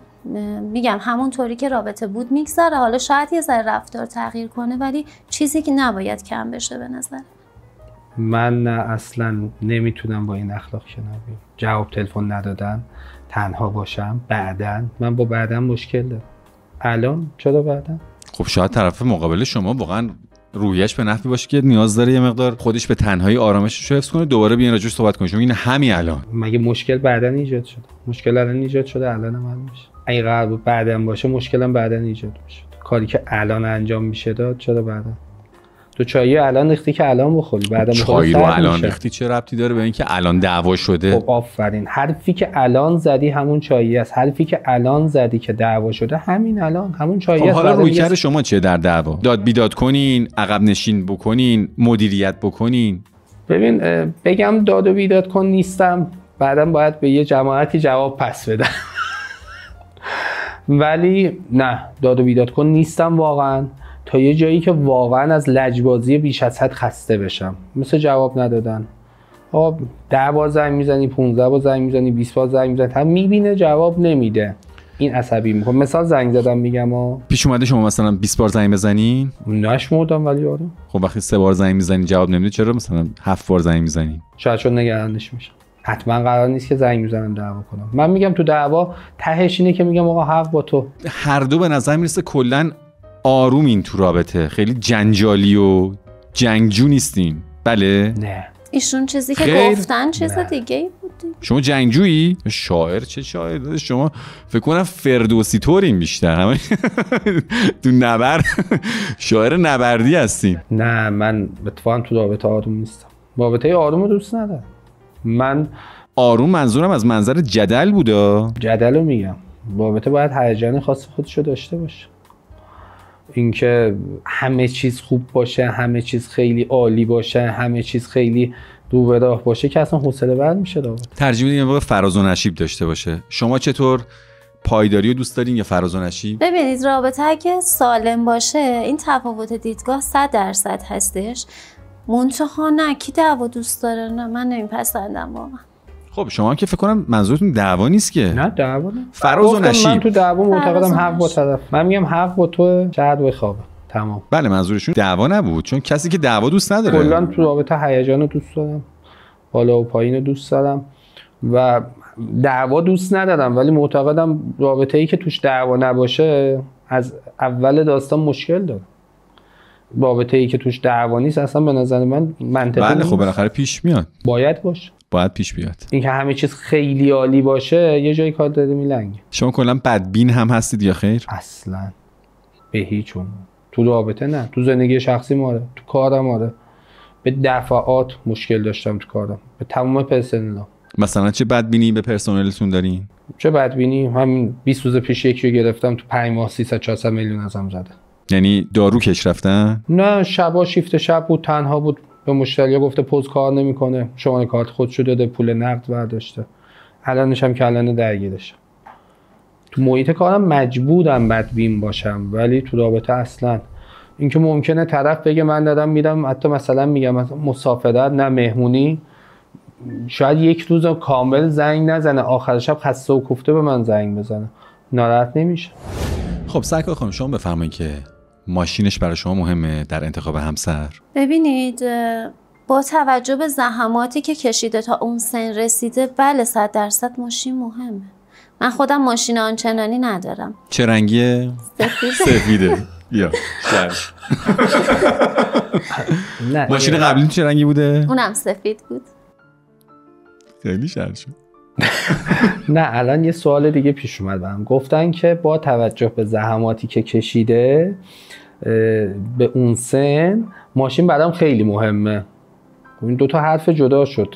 میگم همونطوری که رابطه بود میگذره، حالا شاید یه ذره رفتار تغییر کنه ولی چیزی که نباید کم بشه به نظر من. نه اصلا نمیتونم با این اخلاق کنار جواب تلفن ندادن، تنها باشم. بعدن من با بعدن مشکل دارم. الان چرا بعدن؟ خب شاید طرف مقابل شما واقعا رویش به نفعی باشه که نیاز داره یه مقدار خودش به تنهایی آرامشش رو حفظ کنه، دوباره بیان راجعش صحبت کنیم. چون این همین الان مگه مشکل بعدن ایجاد شده؟ مشکل الان ایجاد شده، الان هم میشه. اگه قرار بود بعدن باشه مشکلم بعدن ایجاد میشه. کاری که الان انجام میشه داد چرا بعدن؟ تو چایی الان ریختی که الان بخوری، بعدن چایی رو الان ریختی چه ربطی داره به اینکه الان دعوا شده؟ خب آفرین، حرفی که الان زدی همون چایی است، حرفی که الان زدی که دعوا شده همین الان همون چایی است. حالا رویکرد شما چیه در دعوا؟ داد بیداد کنین، عقب نشین بکنین، مدیریت بکنین؟ ببین بگم داد و بیداد کن نیستم، بعداً باید به یه جماعتی جواب پس بدم. ولی نه داد و بیداد کن نیستم واقعا، تا یه جایی که واقعا از لجبازی بیش از حد خسته بشم، مثل جواب ندادن. خب 10 بار زنگ میزنی، 15 بار زنگ میزنی، 20 بار زنگ میزنی، هم میبینه جواب نمیده، این عصبی میکنه. مثال زنگ زدم میگم پیش اومده شما مثلا 20 بار زنگ بزنین؟ نشمردم ولی آره. خب وقتی 3 بار زنگ میزنی جواب نمیده، چرا مثلا 7 بار زنگ میزنی؟ شاید چون نگرانش میشم. حتما قرار نیست که زنگ میزنم دعوا کنم. من میگم تو دعوا تهش اینه که میگم آقا حق با تو. هر دو به نظر میرسه کلا آرومین تو رابطه، خیلی جنجالی و جنگجو نیستین. بله؟ نه ایشون چیزی که گفتن چیز دیگه ای بود. شما جنگجویی؟ شاعر چه شاعر؟ شما فکر کنم فردوسی طورین بیشتر، همه تو نبرد شاعر نبردی هستین. نه من اتفاقا تو رابطه آروم نیستم، رابطه آروم رو دوست ندارم. من آروم منظورم از منظر جدل بوده. جدل رو میگم، رابطه باید هیجان خاص خودش رو داشته باشه. اینکه همه چیز خوب باشه، همه چیز خیلی عالی باشه، همه چیز خیلی رو به راه باشه که اصلا حوصله ور میشه رابطه. ترجیح میدین واقعا فراز و نشیب داشته باشه. شما چطور پایداری رو دوست دارین یا فراز و نشیب؟ ببینید رابطه اگه سالم باشه این تفاوت دیدگاه 100% هستش. منتها نه کی دعوا دوست داره؟ نه من نمیپسندم واقعا. خب شما که فکر کنم منظورتون دعوا نیست که. نه دعوا نه، فراز و نشیب. من تو دعوا معتقدم حق با طرف. من میگم حق با تو، شاید بخوابه. تمام. بله منظورشون دعوا نبود، چون کسی که دعوا دوست نداره. کلا تو رابطه هیجان رو دوست دارم، بالا و پایین رو دوست دارم و دعوا دوست ندارم، ولی معتقدم رابطه‌ای که توش دعوا نباشه از اول داستان مشکل داره. رابطه‌ای که توش دعوا نیست اصلا به نظر من منطقی بله نیست. خب بالاخره پیش میاد. باید پیش بیاد. اینکه همه چیز خیلی عالی باشه یه جایی کار داره میلنگه. شما کلا بدبین هم هستید یا خیر؟ اصلا به هیچ عنوان. تو رابطه نه، تو زندگی شخصی ماره، تو کارم ماره. به دفعات مشکل داشتم تو کارم، به تمام پرسنل‌ها. مثلا چه بدبینی به پرسنلتون دارین؟ چه بدبینی؟ همین 20 روز پیش یکی رو گرفتم تو 5 ماه 300-400 میلیون ازم زده. یعنی دارو کش رفتن؟ نه شبا شیفت شب بود، تنها بود، به مشتری گفته پوز کار نمیکنه، شماره کارت خودشو داده، پول نقد برداشته. الانش هم که الان درگیرشم. تو محیط کارم مجبورم بدبین باشم، ولی تو رابطه اصلا. اینکه ممکنه طرف بگه من دادم میرم حتی مثلا میگم مسافرت نه مهمونی، شاید یک روز کامل زنگ نزنه، آخر شب خسته و کوفته به من زنگ بزنه، ناراحت نمیشه. خب سرکار خانم شما بفرمایید که ماشینش برای شما مهمه در انتخاب همسر؟ ببینید با توجه به زحماتی که کشیده تا اون سن رسیده، بله 100% ماشین مهمه. من خودم ماشین آنچنانی ندارم. چه رنگیه؟ سفیده. بیا ماشین قبلی چه رنگی بوده؟ اونم سفید بود. خیلی شر شد. نه الان یه سوال دیگه پیش اومد برام. گفتن که با توجه به زحماتی که کشیده به اون سن ماشین برام خیلی مهمه. این دوتا حرف جدا شد.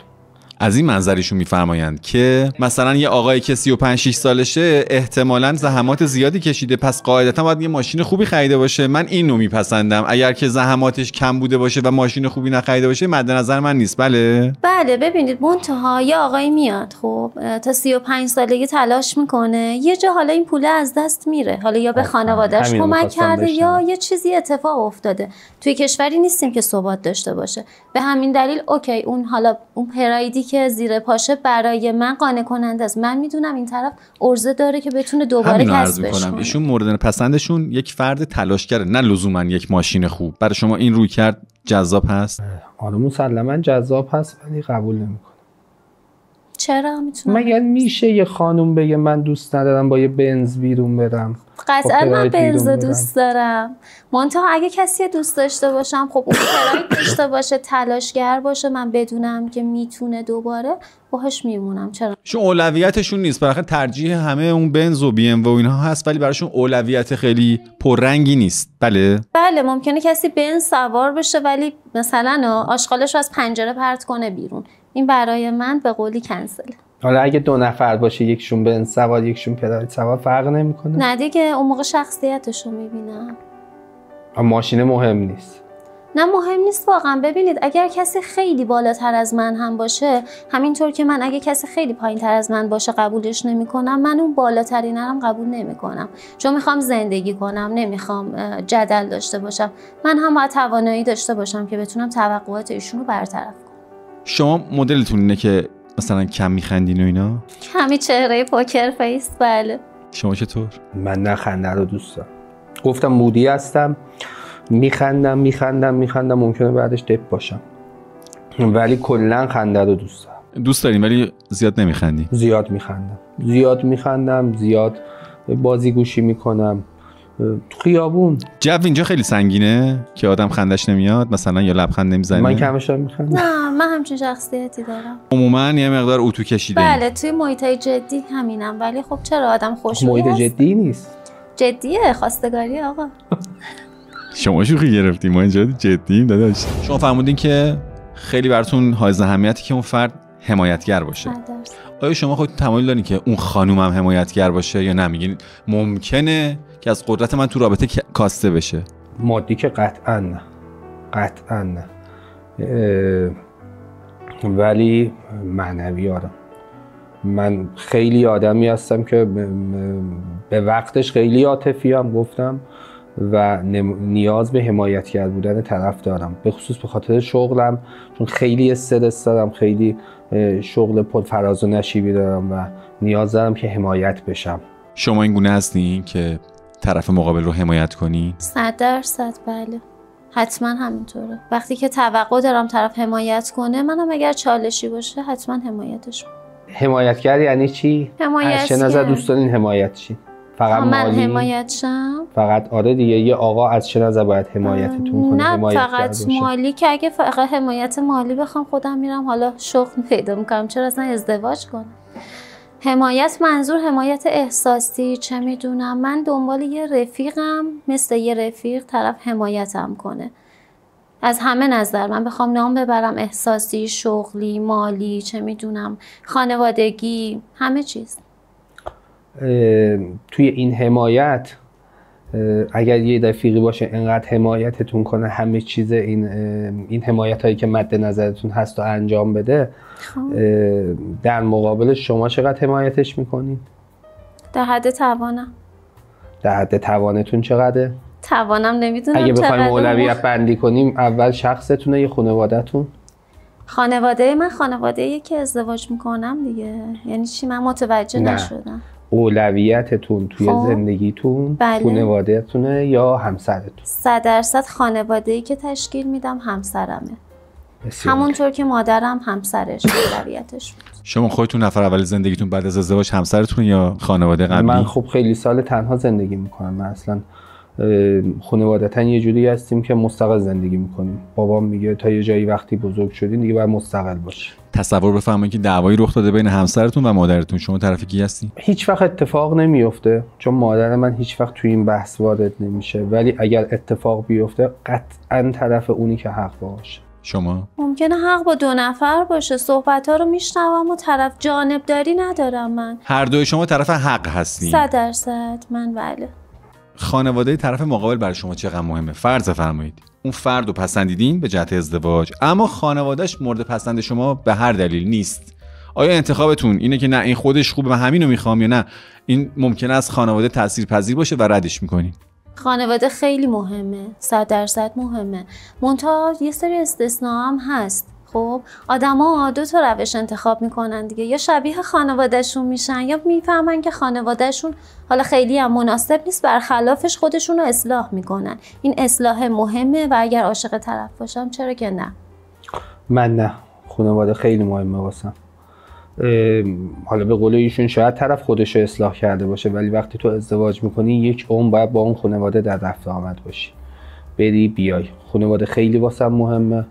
از این منظریشون میفرمایند که مثلا یه آقایی که 35-6 سالشه احتمالاً زحمات زیادی کشیده، پس قاعدتا باید یه ماشین خوبی خریده باشه. من اینو میپسندم. اگر که زحماتش کم بوده باشه و ماشین خوبی نخریده باشه مد نظر من نیست. بله ببینید منتها یه آقایی میاد خب تا 35 سالگی تلاش میکنه، یه جا حالا این پوله از دست میره، حالا یا به خانواده‌اش کمک کرده یا یه چیزی اتفاق افتاده. توی کشوری نیستیم که ثبات داشته باشه. به همین دلیل اوکی اون حالا اون پرایدی که زیر پاشه برای من قانع کننده است. من میدونم این طرف عرضه داره که بتونه دوباره کسبش کنه. ایشون مورد پسندشون یک فرد تلاشگره، نه لزوما یک ماشین خوب. برای شما این رویکرد جذاب هست؟ آره مسلما جذاب هست ولی قبول نمیکنم. چرا میتونم؟ مگر میشه یه خانوم بگه من دوست ندارم با یه بنز بیرون برم؟ قطعا من بنز دوست دارم. منتها اگه کسی دوست داشته باشم خب اون پراید داشته باشه، تلاشگر باشه، من بدونم که میتونه دوباره باهاش میمونم. چرا؟ چون اولویتشون نیست. برای ترجیح همه اون بنز و بی ام و اینها هست ولی براشون اولویت خیلی پررنگی نیست. بله ممکنه کسی بنز سوار بشه ولی مثلا آشغالش رو از پنجره پرت کنه بیرون. این برای من به قولی کنسل. حالا اگه 2 نفر باشه، یکشون بنز سوار یکشون پراید سوار، فرق نمیکنه؟ نه دیگه، اون موقع شخصیتشو میبینم. ماشین مهم نیست. نه مهم نیست واقعا. ببینید اگر کسی خیلی بالاتر از من هم باشه، همینطور که من اگه کسی خیلی پایین تر از من باشه قبولش نمیکنم، من اون بالاترین هم قبول نمیکنم. چون میخوام زندگی کنم، نمیخوام جدل داشته باشم. من هم باید توانایی داشته باشم که بتونم توقعات ایشون رو برطرف کنم. شما مدلتون اینه که مثلا کم میخندین و اینا؟ کمی چهره پوکر فیس. بله. شما چطور؟ من نه خنده رو دوست دارم. گفتم مودی هستم، میخندم ممکنه بعدش دپ باشم ولی کلا خنده رو دوست دارم. دوست داریم ولی زیاد نمیخندیم. زیاد میخندم، زیاد بازی گوشی میکنم تو خیابون. جو اینجا خیلی سنگینه که آدم خندش نمیاد مثلا یا لبخند نمیزنه. من کمش میخندم. نه من همچین شخصیتی دارم. عموما یه مقدار اتو کشیده. بله توی محیطای جدی همینم. ولی خب چرا آدم خوشرویی محیط جدی نیست. جدیه، خواستگاری آقا. شما شوخی گرفتیم، ما اینجا جدییم داداش. شما فرمودین که خیلی براتون حائز اهمیتی که اون فرد حمایتگر باشه. آیا شما خودتون تمایل دارین که اون خانوم هم حمایتگر باشه یا نه میگین ممکنه که از قدرت من تو رابطه کاسته بشه؟ مادی که قطعا نه ولی معنوی آدم. من خیلی آدمی هستم که به وقتش خیلی عاطفی هم گفتم و نیاز به حمایتگر بودن طرف دارم، به خصوص به خاطر شغلم، چون خیلی استرس دارم، خیلی شغل پر فراز و نشیبی دارم و نیاز دارم که حمایت بشم. شما این گونه هستین که طرف مقابل رو حمایت کنی؟ 100%. بله حتما همینطوره. وقتی که توقع دارم طرف حمایت کنه، منم اگر چالشی باشه حتما حمایتش کنم. حمایتگر یعنی چی؟ از چه نظر دوست دارین حمایت چی؟ فقط من مالی؟ حمایت شم؟ فقط آره دیگه. یه آقا از چه نظر باید حمایتتون کنه؟ نه فقط مالی، که اگه فقط حمایت مالی بخوام خودم میرم حالا شغل پیدا میکنم، چرا اصلا ازدواج کنم؟ حمایت منظور حمایت احساسی، چه میدونم، من دنبال یه رفیقم، مثل یه رفیق طرف حمایتم کنه از همه نظر. من بخوام نام ببرم، احساسی، شغلی، مالی، چه میدونم، خانوادگی، همه چیز. توی این حمایت اگر یه رفیقی باشه انقدر حمایتتون کنه، همه چیز این حمایت هایی که مد نظرتون هست رو انجام بده، در مقابل شما چقدر حمایتش میکنین؟ در حد توانم. در حد توانتون چقدره؟ توانم نمیدونم. اگه بخوایم اولویت بندی کنیم، اول شخصتونه یا خانواده‌تون؟ خانواده من خانواده‌ایه که ازدواج میکنم دیگه. یعنی چی؟ من متوجه نشدم. اولویتتون توی زندگیتون خانواده‌تونه یا همسرتون؟ 100% خانواده‌ای که تشکیل میدم همسرمه. همونطور که مادرم همسرش اولویتش بود. شما خودتون نفر اول زندگیتون بعد از ازدواج همسرتون یا خانواده قبلی؟ من خب خیلی سال تنها زندگی میکنم. من اصلا خانوادتا یه جوری هستیم که مستقل زندگی میکنیم. بابام میگه تا یه جایی وقتی بزرگ شدین دیگه باید مستقل باشی. تصور بفرمایید که دعوایی رخ داده بین همسرتون و مادرتون، شما طرف کی هستی؟ هیچ وقت اتفاق نمیفته چون مادر من هیچ وقت توی این بحث وارد نمیشه، ولی اگر اتفاق بیفته قطعا طرف اونی که حق باشه. شما؟ ممکنه حق با 2 نفر باشه، صحبت‌ها رو میشنوم و طرف جانبداری ندارم. من هر دوی شما طرف حق هستین؟ 100% من بله. خانواده طرف مقابل برای شما چقدر مهمه؟ فرض فرمایید اون فرد رو پسندیدین به جهت ازدواج، اما خانواده‌اش مورد پسند شما به هر دلیل نیست. آیا انتخابتون اینه که نه این خودش خوبه و همینو میخوام، یا نه این ممکنه از خانواده تاثیرپذیر باشه و ردش میکنین؟ خانواده خیلی مهمه، 100% مهمه. منتها یه سری استثناء هم هست. خب آدما 2 تا روش انتخاب میکنن دیگه، یا شبیه خانوادهشون میشن یا میفهمن که خانوادهشون حالا خیلی هم مناسب نیست، برخلافش خودشون رو اصلاح میکنن. این اصلاح مهمه و اگر عاشق طرف باشم چرا که نه. من نه، خانواده خیلی مهمه واسم. حالا به قول ایشون شاید طرف خودش رو اصلاح کرده باشه، ولی وقتی تو ازدواج میکنی یک عمر باید با اون خانواده در رفت آمد باشی، بری بیای. خانواده خیلی واسم مهمه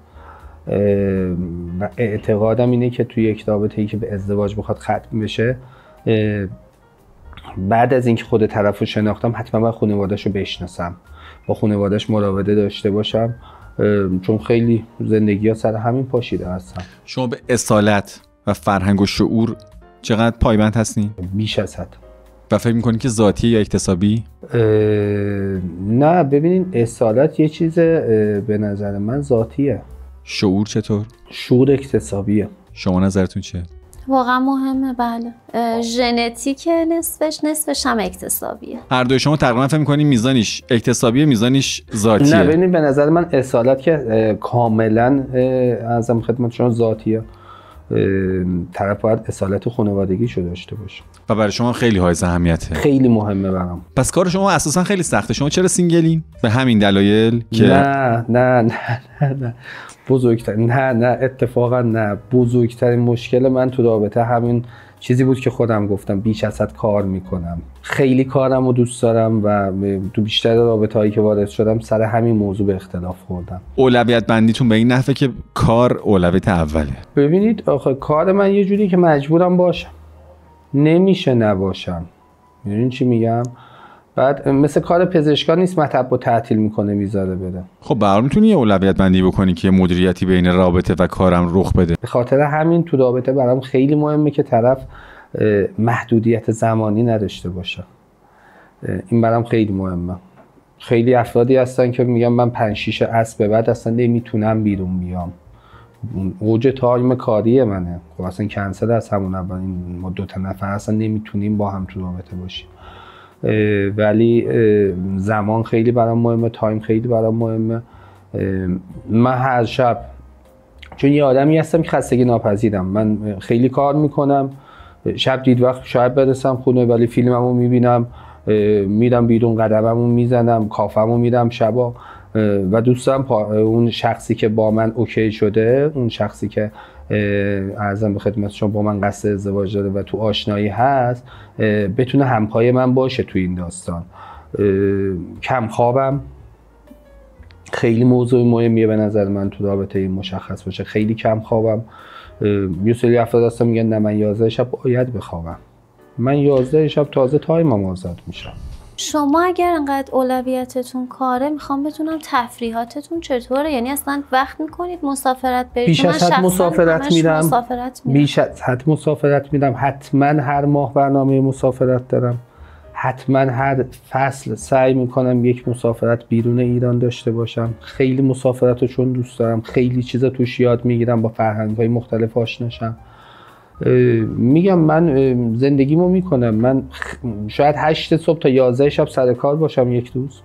و اعتقادم اینه که توی یک رابطه‌ای که به ازدواج بخواد ختم بشه، بعد از اینکه خود طرف رو شناختم حتما باید خانواده‌شو بشناسم، با خانواده‌اش مراوده داشته باشم، چون خیلی زندگی‌ها سر همین پاشیده هستن. شما به اصالت و فرهنگ و شعور چقدر پایبند هستین؟ بیش از حد. و فکر می‌کنین که ذاتیه یا اکتسابی؟ نه ببینین، اصالت یه چیز به نظر من ذاتیه. شعور چطور؟ شعور اکتسابیه. شما نظرتون چیه؟ واقعا مهمه بله. ژنتیک نصفش هم اکتسابیه. هر دوی شما تقریبا فکر می‌کنین میزانش اکتسابیه، میزانش ذاتیه؟ نه ببینید، به نظر من اصالت که کاملا ازم خدمت شما ذاتیه. طرف باید اصالت خانوادگیشو داشته باشه و برای شما خیلی حائز اهمیته. خیلی مهمه برام. پس کار شما اساسا خیلی سخته. شما چرا سینگلین؟ به همین دلایل که نه بزرگترین نه اتفاقا نه، بزرگترین مشکل من تو رابطه همین چیزی بود که خودم گفتم، بیش از حد کار میکنم. خیلی کارم رو دوست دارم و تو بیشتر رابطه‌هایی که وارد شدم سر همین موضوع به اختلاف خوردم. اولویت بندیتون به این نحوه که کار اولویت اوله؟ ببینید آخه کار من یه جوری که مجبورم باشم، نمیشه نباشم. میدونین چی میگم؟ بعد مثل کار پزشکان نیست مطب رو تعطیل میکنه میذاره بده. خب برام میتونی یه اولویت بندی بکنی که مدیریتی بین رابطه و کارم رخ بده. به خاطر همین تو رابطه برام خیلی مهمه که طرف محدودیت زمانی نداشته باشه. این برام خیلی مهمه. خیلی افرادی هستن که میگن من 5-6 عصر به بعد اصلا نمیتونم بیرون بیام. اوج تایم کاریه منه. خب اصلا کنسل از همون اول. ما 2 تا نفر اصلا نمیتونیم با هم تو رابطه باشیم. ولی زمان خیلی برام مهمه، تایم خیلی برام مهمه. من هر شب، چون یه آدمی هستم که خستگی ناپذیرم، من خیلی کار میکنم، شب دیر وقت شاید برسم خونه ولی فیلممو میبینم، میرم بیرون قدممو میزنم، کافمو میرم شبا و دوستم اون شخصی که با من اوکی شده، اون شخصی که عرضم به خدمت شما با من قصد ازدواج داره و تو آشنایی هست، بتونه همپای من باشه تو این داستان. کم خوابم خیلی موضوع مهمیه به نظر من تو رابطه این مشخص باشه. خیلی کم خوابم. یه سری افراد هستن میگن نه من 11 شب باید بخوابم. من 11 شب تازه تایمم آزاد میشم. شما اگر انقدر اولویتتون کاره، میخوام بدونم تفریحاتتون چطوره؟ یعنی اصلا وقت میکنید مسافرت برید؟ بیش از حد مسافرت میرم. بیش از حد مسافرت میرم. حتما هر ماه برنامه مسافرت دارم. حتما هر فصل سعی میکنم یک مسافرت بیرون ایران داشته باشم. خیلی مسافرت رو چون دوست دارم، خیلی چیزا توش یاد میگیرم، با فرهنگ‌های مختلف آشنا شم. میگم من زندگیمو میکنم. من شاید 8 صبح تا 11 شب سر کار باشم یک روز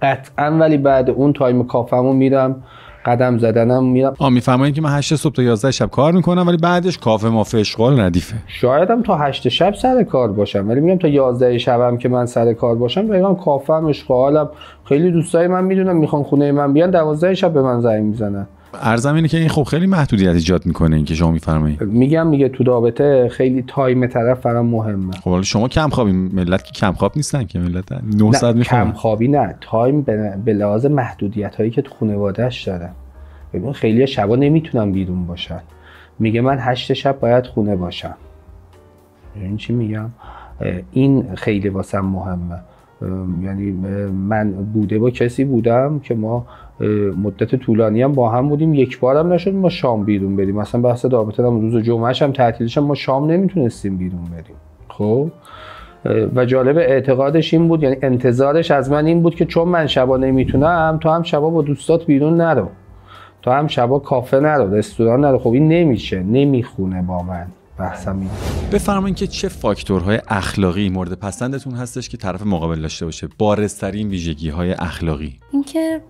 قطعا، ولی بعد اون تایم کافمو میرم، قدم زدنم میرم. میفهمین که من 8 صبح تا 11 شب کار میکنم ولی بعدش کافه مافه اشغال ردیفه. شایدم تا 8 شب سر کار باشم ولی میگم تا 11 شبم که من سر کار باشم دقیقاً کافم اشغالم. خیلی دوستای من میدونم میخوان خونه من بیان 12 شب به من زنگ میزنن. ارزم اینه که این خب خیلی محدودیت ایجاد میکنه این که شما میفرمایید. میگم دیگه تو رابطه خیلی تایم طرف برام مهمه. خب حالا شما کم خوابی، ملت که کم خواب نیستن که، ملت 9 ساعت میخوابن. کم خوابی نه، تایم به لحاظ محدودیت هایی که تو خانواده‌اش داره. ببین خیلی شبا نمیتونم بیرون باشن، میگه من 8 شب باید خونه باشم. این چی میگم؟ این خیلی واسم مهمه. یعنی من با کسی بودم که ما مدت طولانی هم با هم بودیم، یک بارم نشد ما شام بیرون بریم. مثلا بحث رابطه هم روز جمعهش هم تعطیلش هم ما شام نمیتونستیم بیرون بریم. خب و جالب اعتقادش این بود، یعنی انتظارش از من این بود که چون من شبا نمیتونم تو هم شبا با دوستات بیرون نرو، تو هم شبا کافه نرو، رستوران نرو. خب این نمیشه، نمیخونه با من. بحثم اینه. بفرمایید که چه فاکتورهای اخلاقی مورد پسندتون هستش که طرف مقابل داشته باشه، بارزترین ویژگی‌های اخلاقی؟ اینکه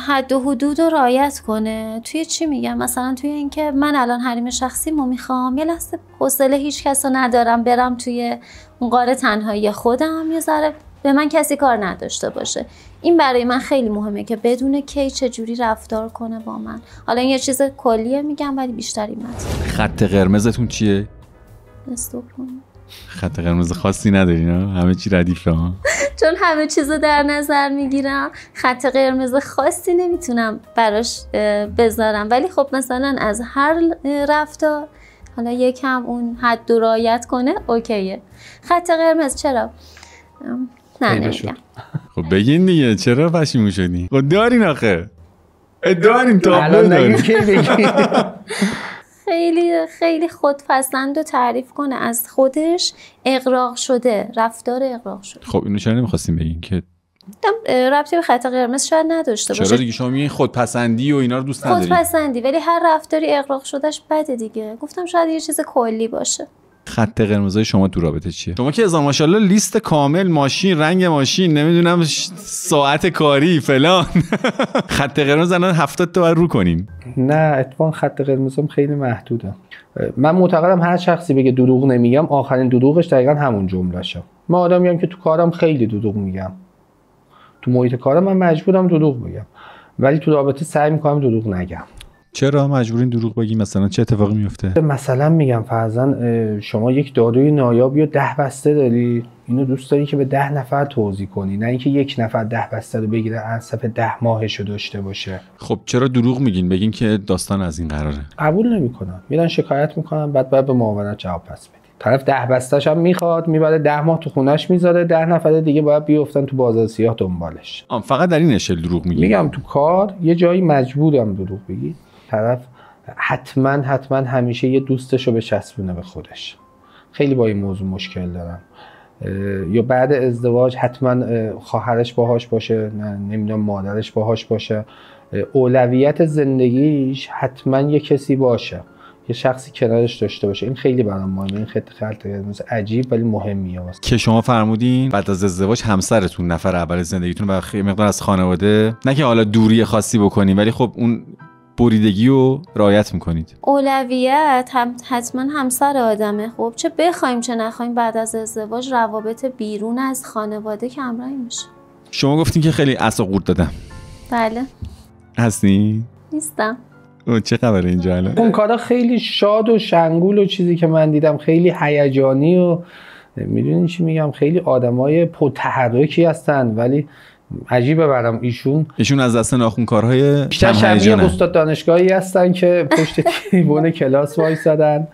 حد و حدود رو رعایت کنه. توی چی میگم؟ مثلا توی اینکه من الان حریم شخصیمو میخوام، یه لحظه حوصله هیچ کس رو ندارم برم توی اون غار تنهایی خودم، یه ذره به من کسی کار نداشته باشه. این برای من خیلی مهمه که بدون کی چجوری رفتار کنه با من. حالا این یه چیز کلیه میگم ولی بیشتری مطمئن. خط قرمزتون چیه؟ استوب کنم. خط قرمز خاصی نداری نه؟ همه چی ردیفه ها. چون همه چیزو در نظر میگیرم، خط قرمز خاصی نمیتونم براش بذارم، ولی خب مثلا از هر رفتار حالا یکم اون حد رو رعایت کنه اوکیه. خط قرمز چرا؟ نه نمیگم. خب بگین دیگه، چرا پشیمون شدی؟ خب دارین آخه، دارین تابلو دارین. خیلی خیلی خودپسند رو تعریف کنه از خودش، اغراق شده، رفتار اغراق شده. خب اینو چرا نمیخواستیم بگین که ربطی به خط قرمز شاید نداشته باشه؟ چرا دیگه شما میگین خودپسندی و اینا رو دوست نداری؟ خودپسندی ولی هر رفتاری اغراق شدهش بده دیگه. گفتم شاید یه چیز کلی باشه. خط قرمزای شما تو رابطه چیه؟ شما که ازا ماشاءالله لیست کامل، ماشین، رنگ ماشین، نمیدونم ساعت کاری فلان. خط قرمز الان 70 تا رو کنین. نه اتفاقا خط قرمزم خیلی محدوده. من معتقدم هر شخصی بگه دروغ نمیگم، آخرین دروغش دقیقاً همون جملهشه. من آدمیم که تو کارم خیلی دروغ میگم، تو محیط کارم من مجبورم دروغ بگم، ولی تو رابطه سعی میکنم دروغ نگم. چرا مجبورین دروغ بگی؟ مثلا چه اتفاقی میفته؟ مثلا میگم فرضاً شما یک داروی نایاب یا 10 بسته داری، اینو دوست داری که به 10 نفر توزیع کنی، نه اینکه یک نفر 10 بسته رو بگیره از صف 10 ماهشو داشته باشه. خب چرا دروغ میگین؟ بگین که داستان از این قراره. قبول نمیکنن، میرن شکایت میکنن، بعد به معاونت جواب پس بدی. طرف 10 بسته‌ش هم میخواد، میبره 10 ماه تو خونش میذاره، 10 نفر دیگه باید بیافتن تو بازار سیاه دنبالش. فقط در این اشل دروغ میگین؟ میگم تو کار یه جایی مجبورم دروغ بگی. طرف حتما همیشه یه دوستشو بچسبونه به خودش. خیلی با این موضوع مشکل دارم. یا بعد ازدواج حتما خواهرش باهاش باشه، نمیدونم مادرش باهاش باشه، اولویت زندگیش حتما یه کسی باشه، یه شخصی کنارش داشته باشه. این خیلی برام مهمه. این خط قرمز عجیب ولی مهمیه واسه که شما فرمودین بعد از ازدواج همسرتون نفر اول زندگیتون و خیلی مقدار از خانواده، نه که حالا دوری خاصی بکنین ولی خب اون بریدگی رو رعایت میکنید. اولویت حتما همسر آدمه. خب چه بخوایم چه نخوایم بعد از ازدواج روابط بیرون از خانواده کمرنگ میشه. شما گفتین که خیلی عصا قورت دادم. بله. هستی؟ نیستم. چه خبره اینجا الان؟ اون کارا خیلی شاد و شنگول و چیزی که من دیدم خیلی هیجانی و میدونین چی میگم، خیلی آدمای پرتحرکی هستن، ولی عجیبه برام ایشون از دست ناخونکارهای بیشتر شبیه استاد دانشگاهی هستن که پشت تریبون کلاس وایسادن.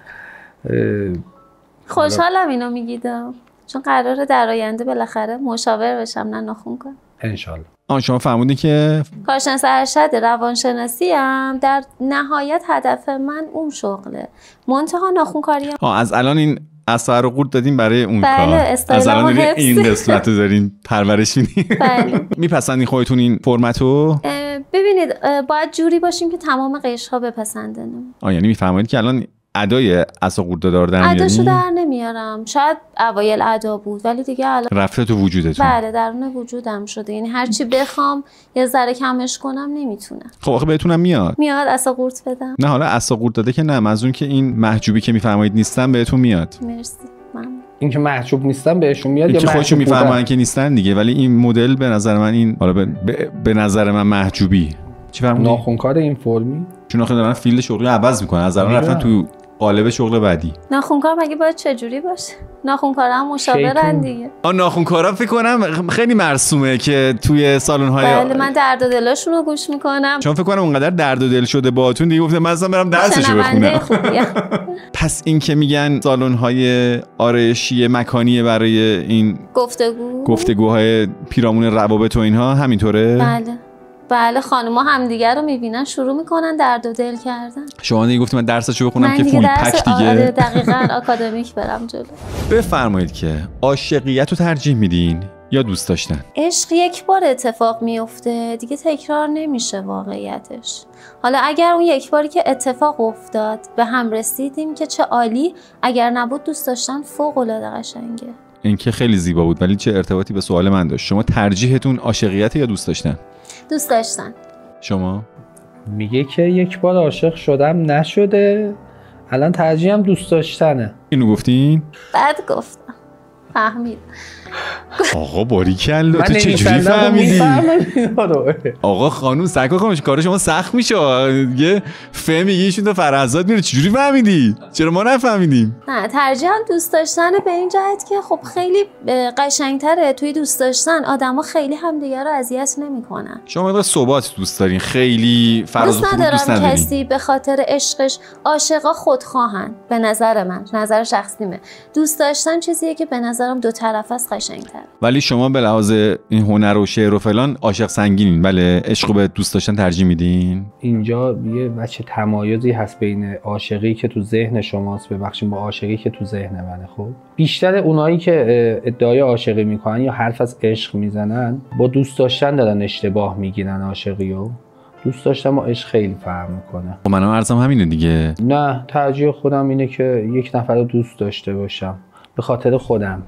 خوشحالم اینو میگیدم چون قراره در آینده بالاخره مشاور بشم نه ناخونکار انشالله. شما فرمودین که کارشناس ارشد روانشناسی ام، در نهایت هدف من اون شغله، منتها ناخونکاری از الان این اثر رو قورت دادیم برای اون بله، کار. از الان این قسمت رو دارین پرورش میدین. بله. میپسندین خودتون این فرمتو؟ ببینید باید جوری باشیم که تمام قشرها بپسندن. یعنی میفرمایید که الان ادای اثر قورت دار در میارین؟ اداشو در نمیارم، شاید اوایل ادا بود ولی دیگه الان رفته تو وجودتون. بله درون وجودم شده، یعنی هر چی بخوام یه ذره کمش کنم نمیتونم. خب آخه بهتونم میاد اثر قورت بدم. نه حالا اثر قورت داده که نه، منظورم که این محجوبی که میفرمایید نیستن بهتون میاد. مرسی. این که محجوب نیستن بهشون میاد یا که خودشون میفهمن که نیستن دیگه، ولی این مدل به نظر من این حالا به نظر من محجوبی چی فرمودی؟ ناخنکار این فرمی؟ چون آخه دارن فیلد شغلی عوض میکنن، از الان رفتن تو قالب شغل بعدی. ناخنکار مگه باید چجوری باشه؟ ناخنکارا هم مشاورن دیگه. ناخنکارا فکر کنم خیلی مرسومه که توی سالن‌های بله من درد و دلاشون رو گوش میکنم، چون فکر کنم اونقدر درد و دل شده باهاتون دیگه گفتم من اصلا برم درسشو بخونم. پس این که میگن سالن‌های آرایشی مکانی برای این گفتگوهای پیرامون روابط و اینها همینطوره؟ بله خانوما همدیگه رو میبینن شروع میکنن درد و دل کردن. شما دیگه گفتید من درسشو بخونم که فول پک دیگه. آره دقیقاً آکادمیک برم جلو. بفرمایید که عاشقیت رو ترجیح میدین یا دوست داشتن؟ عشق یک بار اتفاق میفته دیگه تکرار نمیشه واقعیتش. حالا اگر اون یک باری که اتفاق افتاد به هم رسیدیم که چه عالی، اگر نبود دوست داشتن فوق العاده قشنگه. این که خیلی زیبا بود ولی چه ارتباطی به سوال من داشت؟ شما ترجیحتون عاشقیت یا دوست داشتن؟ دوست داشتن. شما؟ میگه که یک بار عاشق شدم نشده، الان ترجیحم دوست داشتنه. اینو گفتین؟ بعد گفتم فهمید. آقا باریکلا، تو چجوری فهمیدی؟ آقا خانوم سکا خانوم کار شما سخت میشه دیگه. میگه ایشون تو فرزاد میره، چجوری فهمیدی؟ چرا ما نفهمیدیم؟ نه ترجیحاً دوست داشتن به این جهت که خب خیلی قشنگتره. توی دوست داشتن آدما خیلی همدیگه رو اذیت نمیکنن. شما مقدار ثبات دوست دارین، خیلی فراز و فرود دوست ندارین. کسی به خاطر عشقش، عاشقا خودخواهن به نظر من، نظر شخصیمه. دوست داشتن چیزیه که به نظرم دو طرفه است قشنگتر. ولی شما به لحاظ این هنر و شعر و فلان عاشق سنگینین، بله عشقو به دوست داشتن ترجیح میدین؟ اینجا یه بچه تمایزی هست بین عاشقی که تو ذهن شماست ببخشید با عاشقی که تو ذهن منه. خب بیشتر اونایی که ادعای عاشقی میکنن یا حرف از عشق میزنن با دوست داشتن دارن اشتباه میگیرن. عاشقیو دوست داشتم و عشق خیلی فرق میکنه. خب منم عرضم همینه دیگه. نه ترجیح خودم اینه که یک نفر رو دوست داشته باشم به خاطر خودم.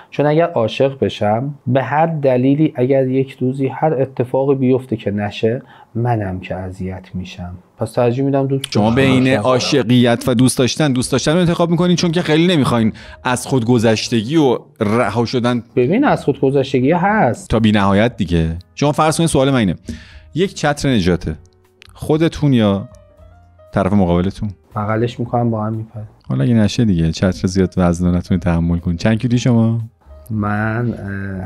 چون اگر عاشق بشم به هر دلیلی، اگر یک روزی هر اتفاقی بیفته که نشه، منم که اذیت میشم. پس ترجیح میدم دوست. شما بین عاشقیت و دوست داشتن رو انتخاب میکنین چون که خیلی نمیخواین از خودگذشتگی و رها شدن. ببین از خودگذشتگی هست تا بی نهایت دیگه. شما فرض کنید سوال من اینه، یک چتر نجاته، خودتون یا طرف مقابلتون؟ بغلش میکنم با هم میپره. حالا اگه نشه دیگه چتر زیاد وزن نتونید تحمل کنید. چند کیلویی شما؟ من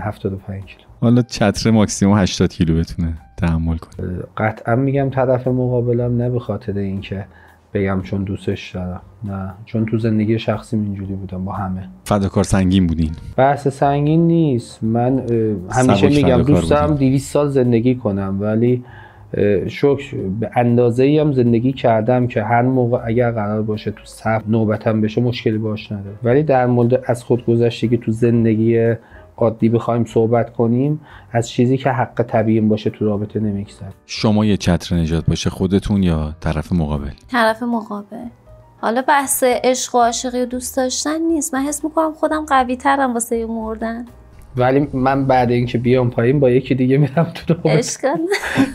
75 کیلو. حالا چتر ماکسیمم 80 کیلو بتونه تحمل کنه. قطعا میگم طرف مقابلم، نه به خاطر اینکه بگم چون دوستش دارم، نه چون تو زندگی شخصیم اینجوری بودم با همه. فداکار سنگین بودین؟ بحث سنگین نیست. من همیشه میگم دوست دارم 200 سال زندگی کنم، ولی شکر به اندازه‌ای هم زندگی کردم که هر موقع اگر قرار باشه تو صف نوبتم بشه مشکلی باش نداره. ولی در مورد از خودگذشتگی تو زندگی عادی بخوایم صحبت کنیم، از چیزی که حق طبیعی باشه تو رابطه نمیگذره. شما یه چتر نجات باشه خودتون یا طرف مقابل؟ طرف مقابل. حالا بحث عشق و عاشقی و دوست داشتن نیست. من حس میکنم خودم قوی ترم واسه مردن. ولی من بعد اینکه بیام پایین با یکی دیگه میرم تو رابطه. اشکال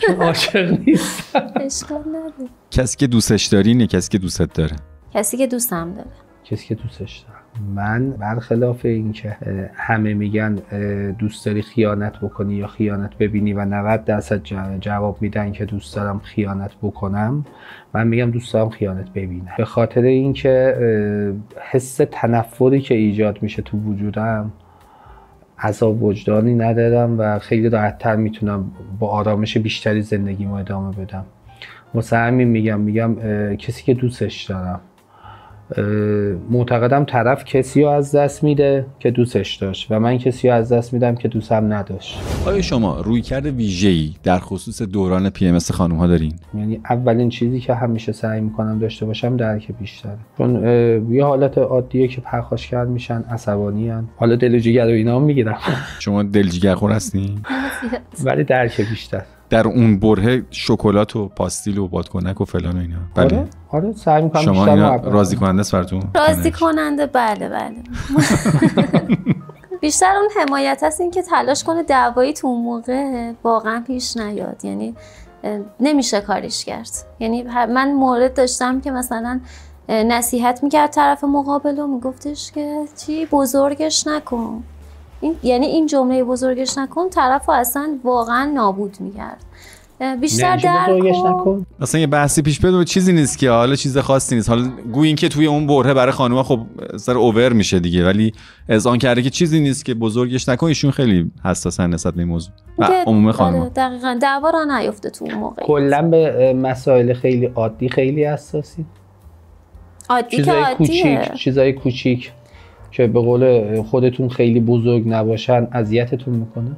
چون عاشق نیستم. اشکال نداره. کسی که دوستش دارین یا کسی که دوستت داره؟ کسی که دوستم داره. کسی که دوستش داره. من برخلاف این که همه میگن دوست داری خیانت بکنی یا خیانت ببینی و 90% جواب میدن که دوست دارم خیانت بکنم، من میگم دوست دارم خیانت ببینم. به خاطر اینکه حس تنفری که ایجاد میشه تو وجودم، عذاب وجدانی ندارم و خیلی راحت‌تر میتونم با آرامش بیشتری زندگیمو ادامه بدم. واسه همین میگم کسی که دوستش دارم. معتقدم طرف کسی رو از دست میده که دوستش داشت و من کسی رو از دست میدم که دوستم نداشت. آیا شما رویکرد ویژه‌ای در خصوص دوران PMS خانم‌ها دارین؟ یعنی اولین چیزی که همیشه سعی میکنم داشته باشم درک بیشتره. چون یه حالت عادیه که پرخاشگر میشن، عصبانی ان. حالا دل و جیگر و اینا هم میگیرم. شما دل جیگرخور هستین؟ ولی درک بیشتر. در اون بره شکلات و پاستیل و بادکنک و فلان و اینا. بله. آره سعی میکنم شما بیشتر اینا راضی کننده است براتون؟ راضی کننده بله. بیشتر اون حمایت هست، این که تلاش کنه دعوایی تو اون موقع واقعا پیش نیاد. یعنی نمیشه کاریش کرد. یعنی من مورد داشتم که مثلا نصیحت میکرد طرف مقابل و میگفتش که چی بزرگش نکن. یعنی این جمله بزرگش نکن طرفو اصلا واقعا نابود میکرد. بیشتر درک کن. اصلا یه بحثی پیش بیاد و چیزی نیست که حالا چیز خاصی نیست. حالا گویا این که توی اون برهه برای خانوما خب سر اوور میشه دیگه، ولی اذعان کرده که چیزی نیست که بزرگش نکن. ایشون خیلی حساسن نسبت به این موضوع و عموم خانوما. دقیقاً دعوا را نیفته تو اون موقع. کلا به مسائل خیلی عادی خیلی حساسی. عادی که عادیه. چیزای کوچیک که به قول خودتون خیلی بزرگ نباشن اذیتتون میکنه.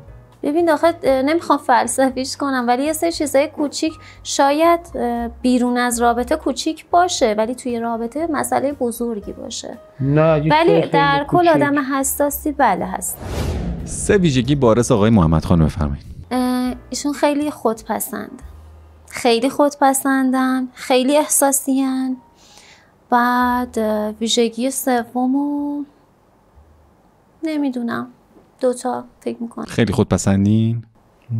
ببین داخل نمیخوام فلسفیش کنم، ولی یه سری چیزای کوچیک شاید بیرون از رابطه کوچیک باشه ولی توی رابطه مسئله بزرگی باشه. نه ولی در کل آدم حساسی بله هست. 3 ویژگی بارز آقای محمد خان بفرمایید. ایشون خیلی خودپسند، خیلی خودپسندن، خیلی احساسیان. بعد ویژگی سومو نمیدونم، 2 فکر میکنم. خیلی خودپسندین؟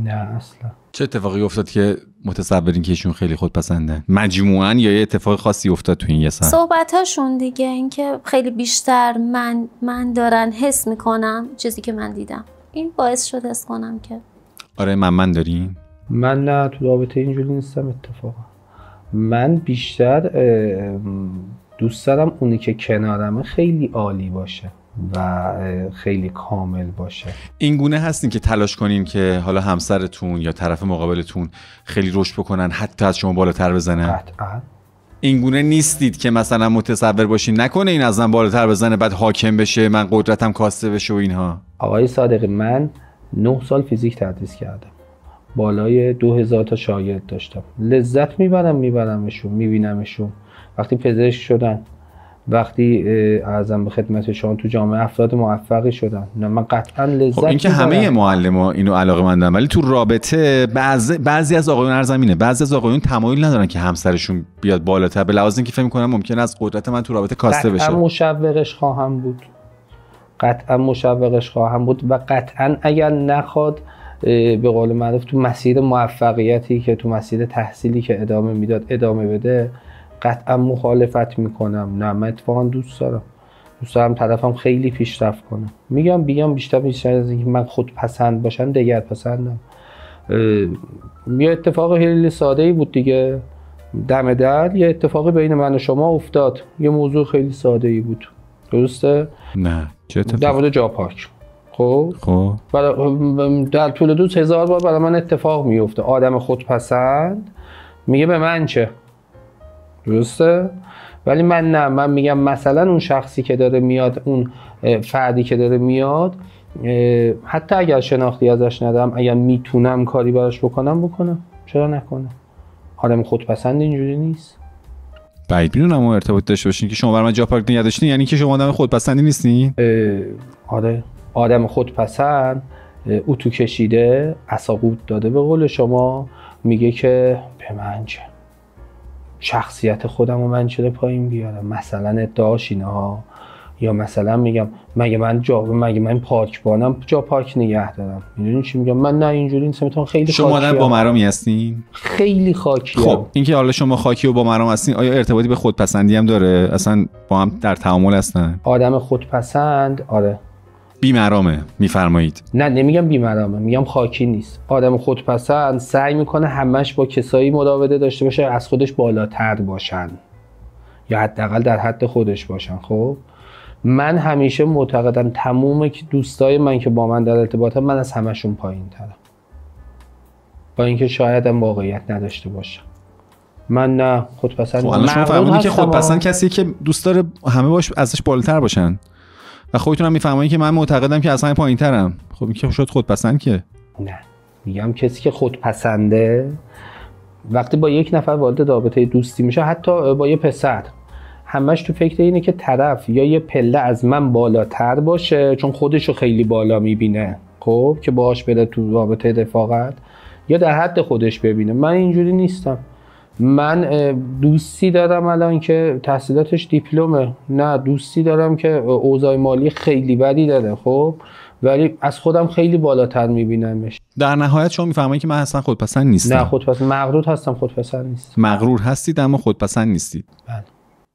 نه اصلا. چه اتفاقی افتاد که متصورین که ایشون خیلی خودپسندن؟ مجموعاً یا یه اتفاق خاصی افتاد تو این یه ساعت؟ صحبتاشون دیگه، اینکه خیلی بیشتر من دارن حس میکنم چیزی که من دیدم، این باعث شد حس کنم که آره من دارین؟ من نه تو رابطه اینجوری نیستم اتفاقا. من بیشتر دوست دارم اونی که کنارمه خیلی عالی باشه و خیلی کامل باشه. این گونه هستین که تلاش کنین که حالا همسرتون یا طرف مقابلتون خیلی رشد بکنن، حتی از شما بالاتر بزنن؟ قطعا. این گونه نیستید که مثلا متصور باشین نکنه این از من بالاتر بزنه بعد حاکم بشه، من قدرتم کاسته بشه و اینها. آقای صادقی من 9 سال فیزیک تدریس کردم، بالای 2000 تا شاگرد داشتم، لذت میبرمشون، میبینمشون وقتی پزشک شدن، وقتی ارزم به خدمت شما تو جامعه افراد موفقی شدن. نه من قطعا لذت این که همه معلما اینو علاقه‌مندن، ولی تو رابطه بعضی از آقایون ارزمینه، بعضی از آقایون تمایل ندارن که همسرشون بیاد بالاتر، به لحاظ اینکه فکر می‌کنن ممکنه از قدرت من تو رابطه کاسته بشه. قطعا مشوقش خواهم بود و قطعا اگر نخواد به قول معروف تو مسیر موفقیتی که تو مسیر تحصیلی که ادامه میداد ادامه بده، قطعا مخالفت میکنم. نه من اتفاقا دوست دارم طرفم خیلی پیشرفت کنه. میگم بیشتر از اینکه من خود پسند باشم دگر پسندم. یه اتفاق خیلی ساده ای بود دیگه، دم در یه اتفاقی بین من و شما افتاد، یه موضوع خیلی ساده ای بود، درسته؟ نه چه اتفاقی؟ در مورد جا پارک. خب در طول 2000 بار برای من اتفاق میفته. آدم خودپسند میگه به من چه، درسته؟ ولی من نه، من میگم مثلا اون شخصی که داره میاد، اون فردی که داره میاد، حتی اگر شناختی ازش ندارم، اگر میتونم کاری براش بکنم، چرا نکنم؟ آدم خودپسند اینجوری نیست. بعید میدونم اون ارتباط داشته باشین که شما برای من جا پارک نگه داشتین، یعنی که شما آدم خودپسندی نیستین؟ آره، آدم خودپسند اتو کشیده، عصاقوت داده به قول شما، میگه که به من چه، شخصیت خودم رو من چرا پایین بیارم، مثلا ادعاش اینه ها، یا مثلا میگم مگه من پاکبانم جا پاک نگه دارم. میدونین چی میگم؟ من نه اینجوری نیستم. خیلی شما آدم با مرامی هستین؟ خیلی خاکیم. خب اینکه حالا شما خاکی و با مرام هستین، آیا ارتباطی به خودپسندی هم داره؟ اصلا با هم در تعامل هستن؟ آدم خودپسند آره بی‌مرامه میفرمایید؟ نه نمیگم بی‌مرامه، میگم خاکی نیست. آدم خودپسند سعی میکنه همش با کسایی مراوده داشته باشه از خودش بالاتر باشن یا حداقل در حد خودش باشن. خب من همیشه معتقدم تمام دوستای من که با من در ارتباطن، من از همشون پایین‌ترم، با اینکه شاید هم واقعیت نداشته باشم. من نه خودپسند. خب الان شما فهمیدین که خودپسند کسیه که دوست داره همه ازش بالاتر باشن و خودتون هم میفهمید که من معتقدم که اصلا پایین‌ترم. خب این که شد خودپسند که؟ نه میگم کسی که خودپسنده وقتی با یک نفر وارد رابطه دوستی میشه، حتی با یه پسر، همش تو فکر اینه که طرف یا یه پله از من بالاتر باشه چون خودشو خیلی بالا میبینه، خب که باهاش بره تو رابطه رفاقت، یا در حد خودش ببینه. من اینجوری نیستم. من دوستی دارم الان که تحصیلاتش دیپلمه، نه دوستی دارم که اوضاع مالی خیلی بدی داره، خب ولی از خودم خیلی بالاتر میبینمش. در نهایت شما میفهمید که من اصلا خودپسند نیستم. نه خودپسند، مغرور هستم، خودپسند نیستم. مغرور هستید اما خودپسند نیستید. بله.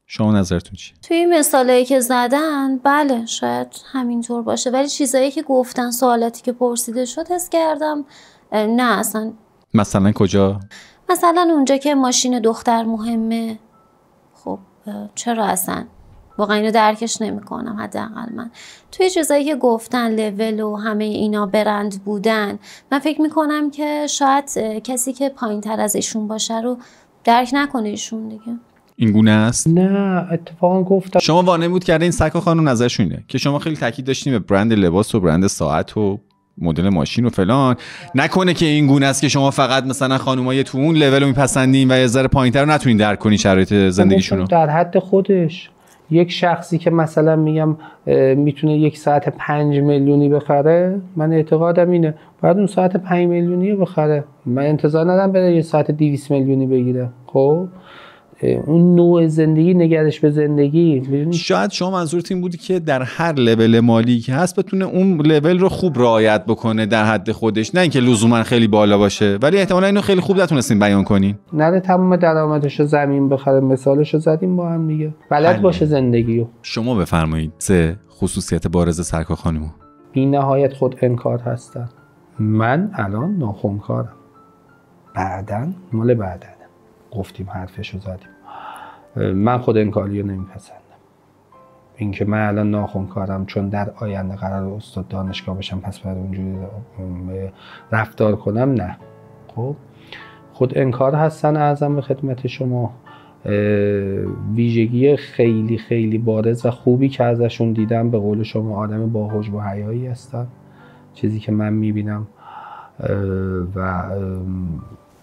شما نظرتون چیه؟ توی این مثالایی که زدن بله شاید همینطور باشه، ولی چیزایی که گفتن، سوالاتی که پرسیده شد، حس کردم نه اصلا مثلا کجا؟ مثلا اونجا که ماشین دختر مهمه. خب چرا اصلا واقعا اینو درکش نمی‌کنم. حداقل من توی چیزایی که گفتن لول و همه اینا برند بودن، من فکر میکنم که شاید کسی که پایین‌تر از ایشون باشه رو درک نکنه ایشون دیگه. این گونه است؟ نه اتفاقا گفتم شما وانمود کرده این سکا خانم نظرشون اینه که شما خیلی تاکید داشتین به برند لباس و برند ساعت و مدل ماشین و فلان، نکنه که این گونه است که شما فقط مثلا خانومای تو اون لول رو میپسندین و یه ذره پایین‌تر رو نتونین درک کنین شرایط زندگیشون رو. در حد خودش یک شخصی که مثلا میگم میتونه یک ساعت 5 میلیونی بخره، من اعتقادم اینه باید اون ساعت 5 میلیونی رو بخره. من انتظار ندارم بره یه ساعت 200 میلیونی بگیره. خب اون نوع زندگی، نگرش به زندگی. شاید شما منظورت این بودی که در هر لول مالی که هست بتونه اون لول رو خوب رعایت بکنه در حد خودش، نه اینکه لزوما خیلی بالا باشه، ولی احتمالاً اینو خیلی خوب نتونستین بیان کنین. نره تمام درآمدشو زمین بخره، مثالشو زدیم با هم دیگه. بلد باشه زندگیو. شما بفرمایید سه خصوصیت بارز سرکار خانم. بی‌نهایت خود انکار هستن. من الان ناخنکارم، بعدن مال بعدن گفتیم، حرفشو زدیم. من خود انکاری رو نمیپسندم. اینکه من الان ناخنکارم چون در آینده قرار استاد دانشگاه بشم پس باید اونجوری رفتار کنم، نه. خب خود انکار هستن اعظم به خدمت شما. ویژگی خیلی خیلی بارز و خوبی که ازشون دیدم، به قول شما آدم باهوش و حیایی هستن، چیزی که من میبینم. و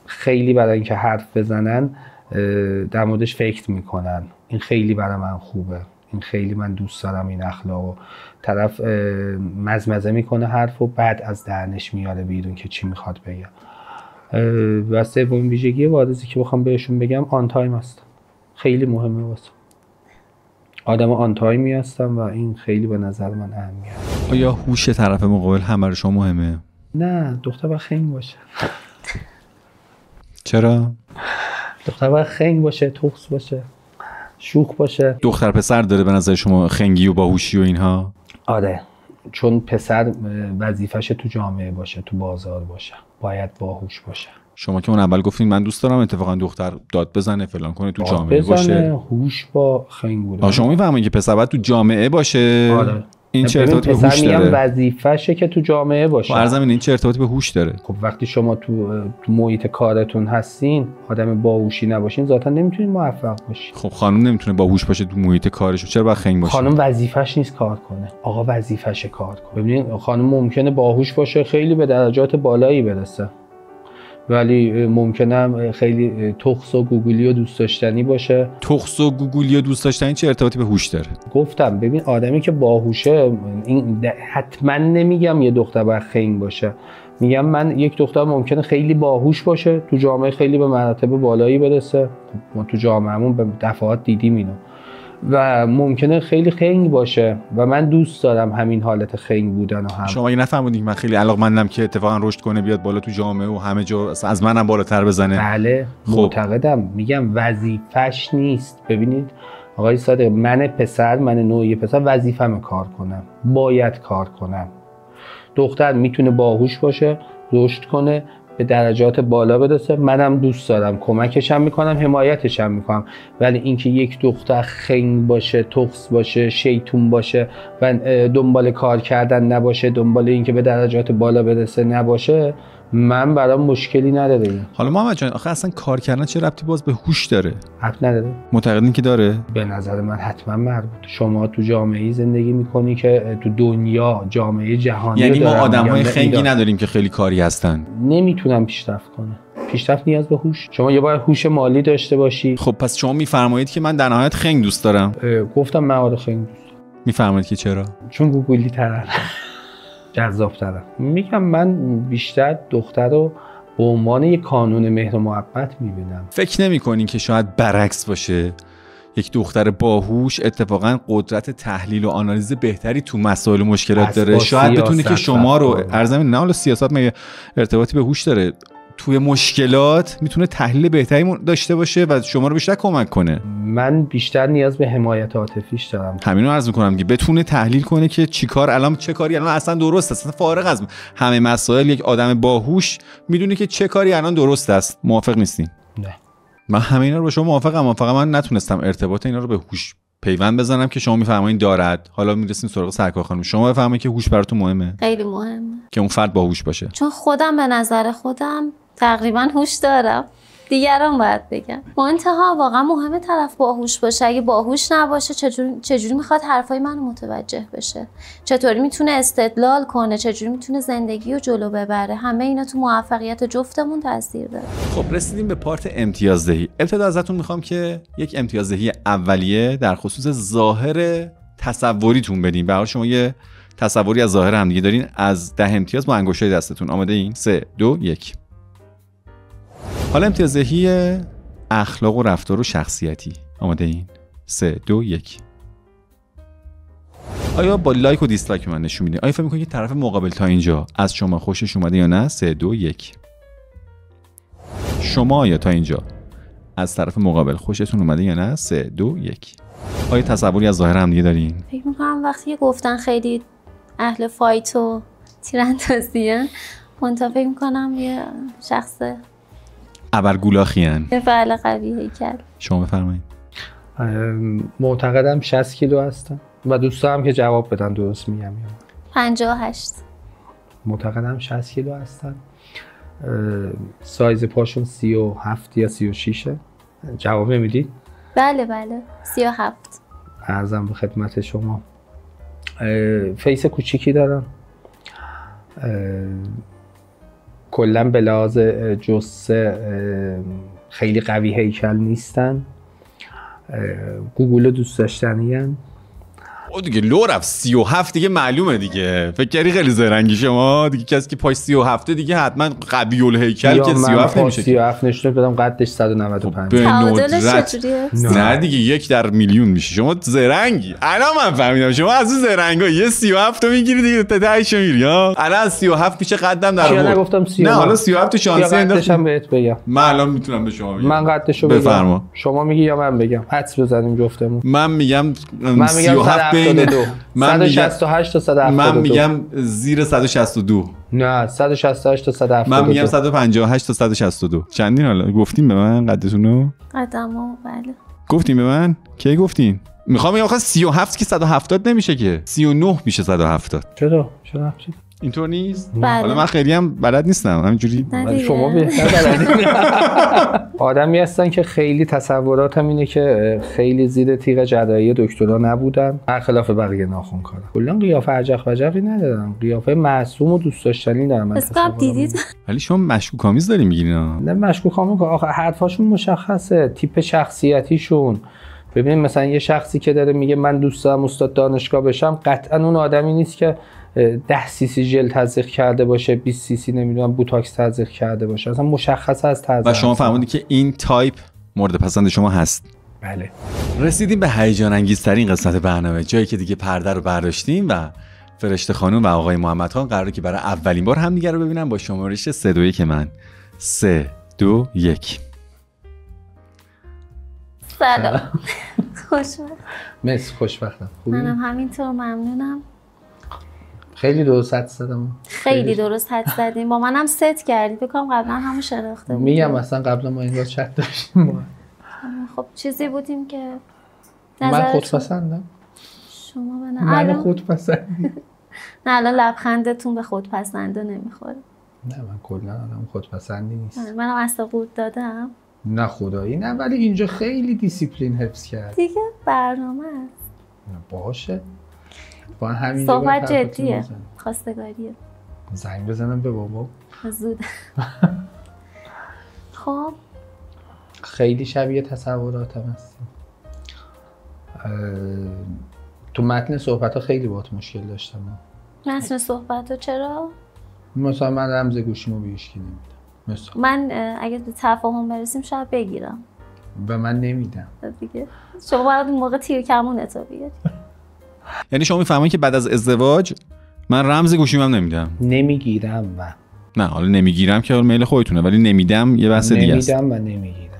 خیلی برای اینکه حرف بزنن در موردش فکر میکنن. این خیلی برای من خوبه، این خیلی من دوست دارم این اخلاقو. طرف مزمزه میکنه حرف و بعد از دهنش میاره بیرون که چی میخواد بگه. و سومین ویژگی بارزی که بخوام بهشون بگم آن تایم هستم. خیلی مهمه واسه آدم آن تایمی هستم و این خیلی به نظر من اهمیت. آیا هوش طرف مقابل هم برای شما مهمه؟ نه، دختر باید خنگ باشه. چرا؟ دختر باید خنگ باشه، تخس باشه، شوخ باشه. دختر پسر داره به نظر شما خنگی و باهوشی و اینها؟ آره، چون پسر وظیفش تو جامعه باشه، تو بازار باشه، باید باهوش باشه. شما که اون اول گفتین من دوست دارم اتفاقا دختر داد بزنه فلان کنه تو جامعه باشه، هوش با خنگ بوده. شما میفهمین که پسر باید تو جامعه باشه؟ آره. این چه ارتباطی به هوش داره؟ وظیفشه که تو جامعه باشه. عرضم این چه ارتباطی به هوش داره؟ خب وقتی شما تو محیط کارتون هستین، آدم باهوشی نباشین، ذاتا نمیتونین موفق باشین. خب خانم نمیتونه باهوش باشه تو محیط کارش، چرا باید خنگ باشه؟ خانم وظیفش نیست کار کنه، آقا وظیفشه کار کنه. ببینید خانم ممکنه باهوش باشه، خیلی به درجات بالایی برسه، ولی ممکنه خیلی تخس و گوگلی و دوست داشتنی باشه. تخس و گوگلی و دوست داشتنی چه ارتباطی به هوش داره؟ گفتم ببین آدمی که باهوشه، این حتما نمیگم یه دختر باید خنگ باشه، میگم من یک دختر ممکنه خیلی باهوش باشه، تو جامعه خیلی به مراتب بالایی برسه، ما تو جامعهمون به دفعات دیدیم اینو، و ممکنه خیلی خنگ باشه و من دوست دارم همین حالت خنگ بودن. و هم شما اگه نفهمونید من خیلی علاقمندم که اتفاقا رشد کنه، بیاد بالا تو جامعه و همه جا از منم بالاتر بزنه. بله معتقدم، میگم وظیفش نیست. ببینید آقای صادق، من پسر، من نوعی پسر وظیفه‌مه کار کنم، باید کار کنم. دختر میتونه باهوش باشه، رشد کنه، به درجات بالا برسه، منم دوست دارم کمکش هم میکنم، حمایتش هم میکنم. ولی اینکه یک دختر خنگ باشه، تخس باشه، شیطون باشه و دنبال کار کردن نباشه، دنبال اینکه به درجات بالا برسه نباشه، من برام مشکلی نداره. این حالا محمد جان آخه اصلا کار کردن چه ربطی باز به هوش داره؟ ربط نداره. معتقدین که داره؟ به نظر من حتما مربوط. شما تو جامعه‌ای زندگی میکنی که تو دنیا جامعه جهانی، یعنی ما آدم‌های خنگی نداریم که خیلی کاری هستن، نمیتونن پیشرفت کنه. پیشرفت نیاز به هوش. شما یه باید هوش مالی داشته باشی. خب پس شما میفرمایید که من در نهایت خنگ دوست دارم. گفتم من آره خنگ دوست دارم. میفرمایید که چرا؟ چون گوگلی ترن، جذاب ترن. میگم من بیشتر دختر رو به عنوان یک کانون مهر و محبت میبینم. فکر نمی‌کنین که شاید برعکس باشه؟ یک دختر باهوش اتفاقا قدرت تحلیل و آنالیز بهتری تو مسائل و مشکلات داره، شاید بتونه که شما رو ارزم نه حالا سیاست مگه ارتباطی به هوش داره، توی مشکلات میتونه تحلیل بهتری داشته باشه و شما رو بیشتر کمک کنه. من بیشتر نیاز به حمایت عاطفیش دارم. همین رو عرض میکنم که بتونه تحلیل کنه که چیکار الان چه کاری الان اصلا درست است، اصلا فارغ از همه مسائل. یک آدم باهوش میدونه که چه کاری الان درست است. موافق نیستین؟ نه. من همه اینا رو با شما موافقم، فقط من نتونستم ارتباط اینا رو به هوش پیوند بزنم که شما میفرمایین دارد. حالا میرسیم سراغ سرکار خانم. شما بفرمایید که هوش براتون مهمه؟ خیلی مهمه که اون فرد باهوش باشه. چون خودم به نظر خودم تقریبا هوش دارم، دیگران باید بگم. منتها واقعا مهمه طرف باهوش باشه. اگه باهوش نباشه چجوری میخواد حرفای منو متوجه بشه؟ چطوری میتونه استدلال کنه؟ چجوری میتونه زندگی رو جلو ببره؟ همه اینا تو موفقیت جفتمون تاثیر داره. خب رسیدیم به پارت امتیازدهی. ابتدا ازتون میخوام که یک امتیازدهی اولیه در خصوص ظاهر تصوریتون بدین. به هر حال شما یه تصوری از ظاهر همدیگه دارین. از 10 امتیاز با انگشتای دستتون. آماده این؟ 3 2 1. حالا امتیازدهی اخلاق و رفتار و شخصیتی. آماده این؟ 3 2 1. آیا با لایک و دیسلایک من نشون میدین؟ آیا فکر می‌کنید که طرف مقابل تا اینجا از شما خوشش اومده یا نه؟ 3 2 1. شما یا تا اینجا از طرف مقابل خوشتون اومده یا نه؟ 3 2 1. آیا تصوری از ظاهر هم دیگه دارین؟ فکر می‌کنم وقتی گفتن خیلی اهل فایت و تیراندازیه، منتها فکر می‌کنم یه شخص ابرگولاخیان. فعال قوی هیکل. شما بفرمایید. معتقدم 60 کیلو هستم و دوست دارم که جواب بدن درست میگم یا 58. معتقدم 60 کیلو هستن. سایز پاشون 37 یا 36. جواب نمیدید؟ بله 37. عرضم به خدمت شما. فیس کوچیکی دارم. کلا به لحاظ جثه خیلی قوی هیکل نیستن. گوگل دوست داشتنی هن. او دیگه لو رفت 37 دیگه معلومه دیگه. فکر کردی خیلی زرنگی شما دیگه. کسی که پاش 37 دیگه حتما قوی الهیکل که 37 نمیشه. 37 نشون بدم قدش 195. به ندرت. نه دیگه 1 در میلیون میشه. شما زرنگی. الان من فهمیدم شما از اون زرنگا یه 37 رو میگیری دیگه تا تهش میری ها. الان از 37 میشه قدم در آورد. نگفتم 37. نه حالا 37 تو شانسی انداختم بهت بگم. من الان میتونم به شما بگم. من قدشو بگم. بفرما. شما میگی یا من بگم؟ حدس بزنیم جفتمون. من میگم 37 بین 168 تا 172. من میگم زیر 162. نه 168 تا 172. من میگم 158 تا 162. چندین حالا گفتین به من قدتونو؟ قدمو بله. گفتین به من؟ کی گفتین؟ میخوام بگم آخه 37 که 170 نمیشه که. 39 میشه 170. چرا اینطور نیست؟ بله. حالا من خیلی هم بلد نیستم همینجوری. شما بهتر بلدین. آدمی هستن که خیلی تصوراتم اینه که خیلی زیر تیغ جراحی دکترا نبودن، برخلاف بقیه ناخن‌کارا. کلا قیافه عجق وجقی ندارن، قیافه معصوم و دوست داشتنی دارن. اسقاب دیدید؟ ولی شما مشکوک آمیز دارین میگین. نه مشکوک آمیز، آخه حرفاشون مشخصه، تیپ شخصیتیشون. ببین مثلا یه شخصی که داره میگه من دوست دارم استاد دانشگاه بشم، قطعا اون آدمی نیست که 10 سی سی ژل تزریق کرده باشه، 20 سی سی نمیدونم بوتاکس تزریق کرده باشه. اصلا مشخصه از تزریق. و شما فهمیدید که این تایپ مورد پسند شما هست. بله. رسیدیم به هیجان انگیزترین قسمت برنامه، جایی که دیگه پرده رو برداشتیم و فرشته خانم و آقای محمد خان قراره که برای اولین بار همدیگه رو ببینن با شمارش 3 2 1 من. 3 2 1. سلام. خوشبخت. مرسی، خوشبختم. منم همینطور، ممنونم. خیلی درست حد زدم. خیلی درست حد زدیم. با منم ست کردی. بکنم قبلا همون شناخته بودیم. میگم مثلا قبلا ما اینجا چت داشتیم. خب چیزی بودیم که من خودپسندم. شما من خودپسندی. نه الان لبخندتون به خودپسنده نمیخوره. نه من کلا آدم خودپسندی نیست. منم اصلا قورت دادم. نه خدایی نه، ولی اینجا خیلی دیسیپلین حفظ کرد. دیگه برنامه است. باشه. با همین صحبت جدیه. خواستگاریه. زنگ بزنم به بابا. زود. خب خیلی شبیه تصوراتم هستیم. تو متن صحبت‌ها خیلی باهات مشکل داشتم. متن صحبت‌ها چرا؟ مثلا من رمز گوشیمو به هیچ کی نمیدم. مثلا من اگه به تفاهم برسیم شاید بگیرم. به من نمیدم. دیگه شما باید اون موقع تیر کمونتو بیاری. یعنی شما میفهمید که بعد از ازدواج من رمز گوشیمم نمیدم. نمیگیرم و نه حالا نمیگیرم که میل خودتونه، ولی نمیدم یه بحث دیگه است. نمیدم و نمیگیرم.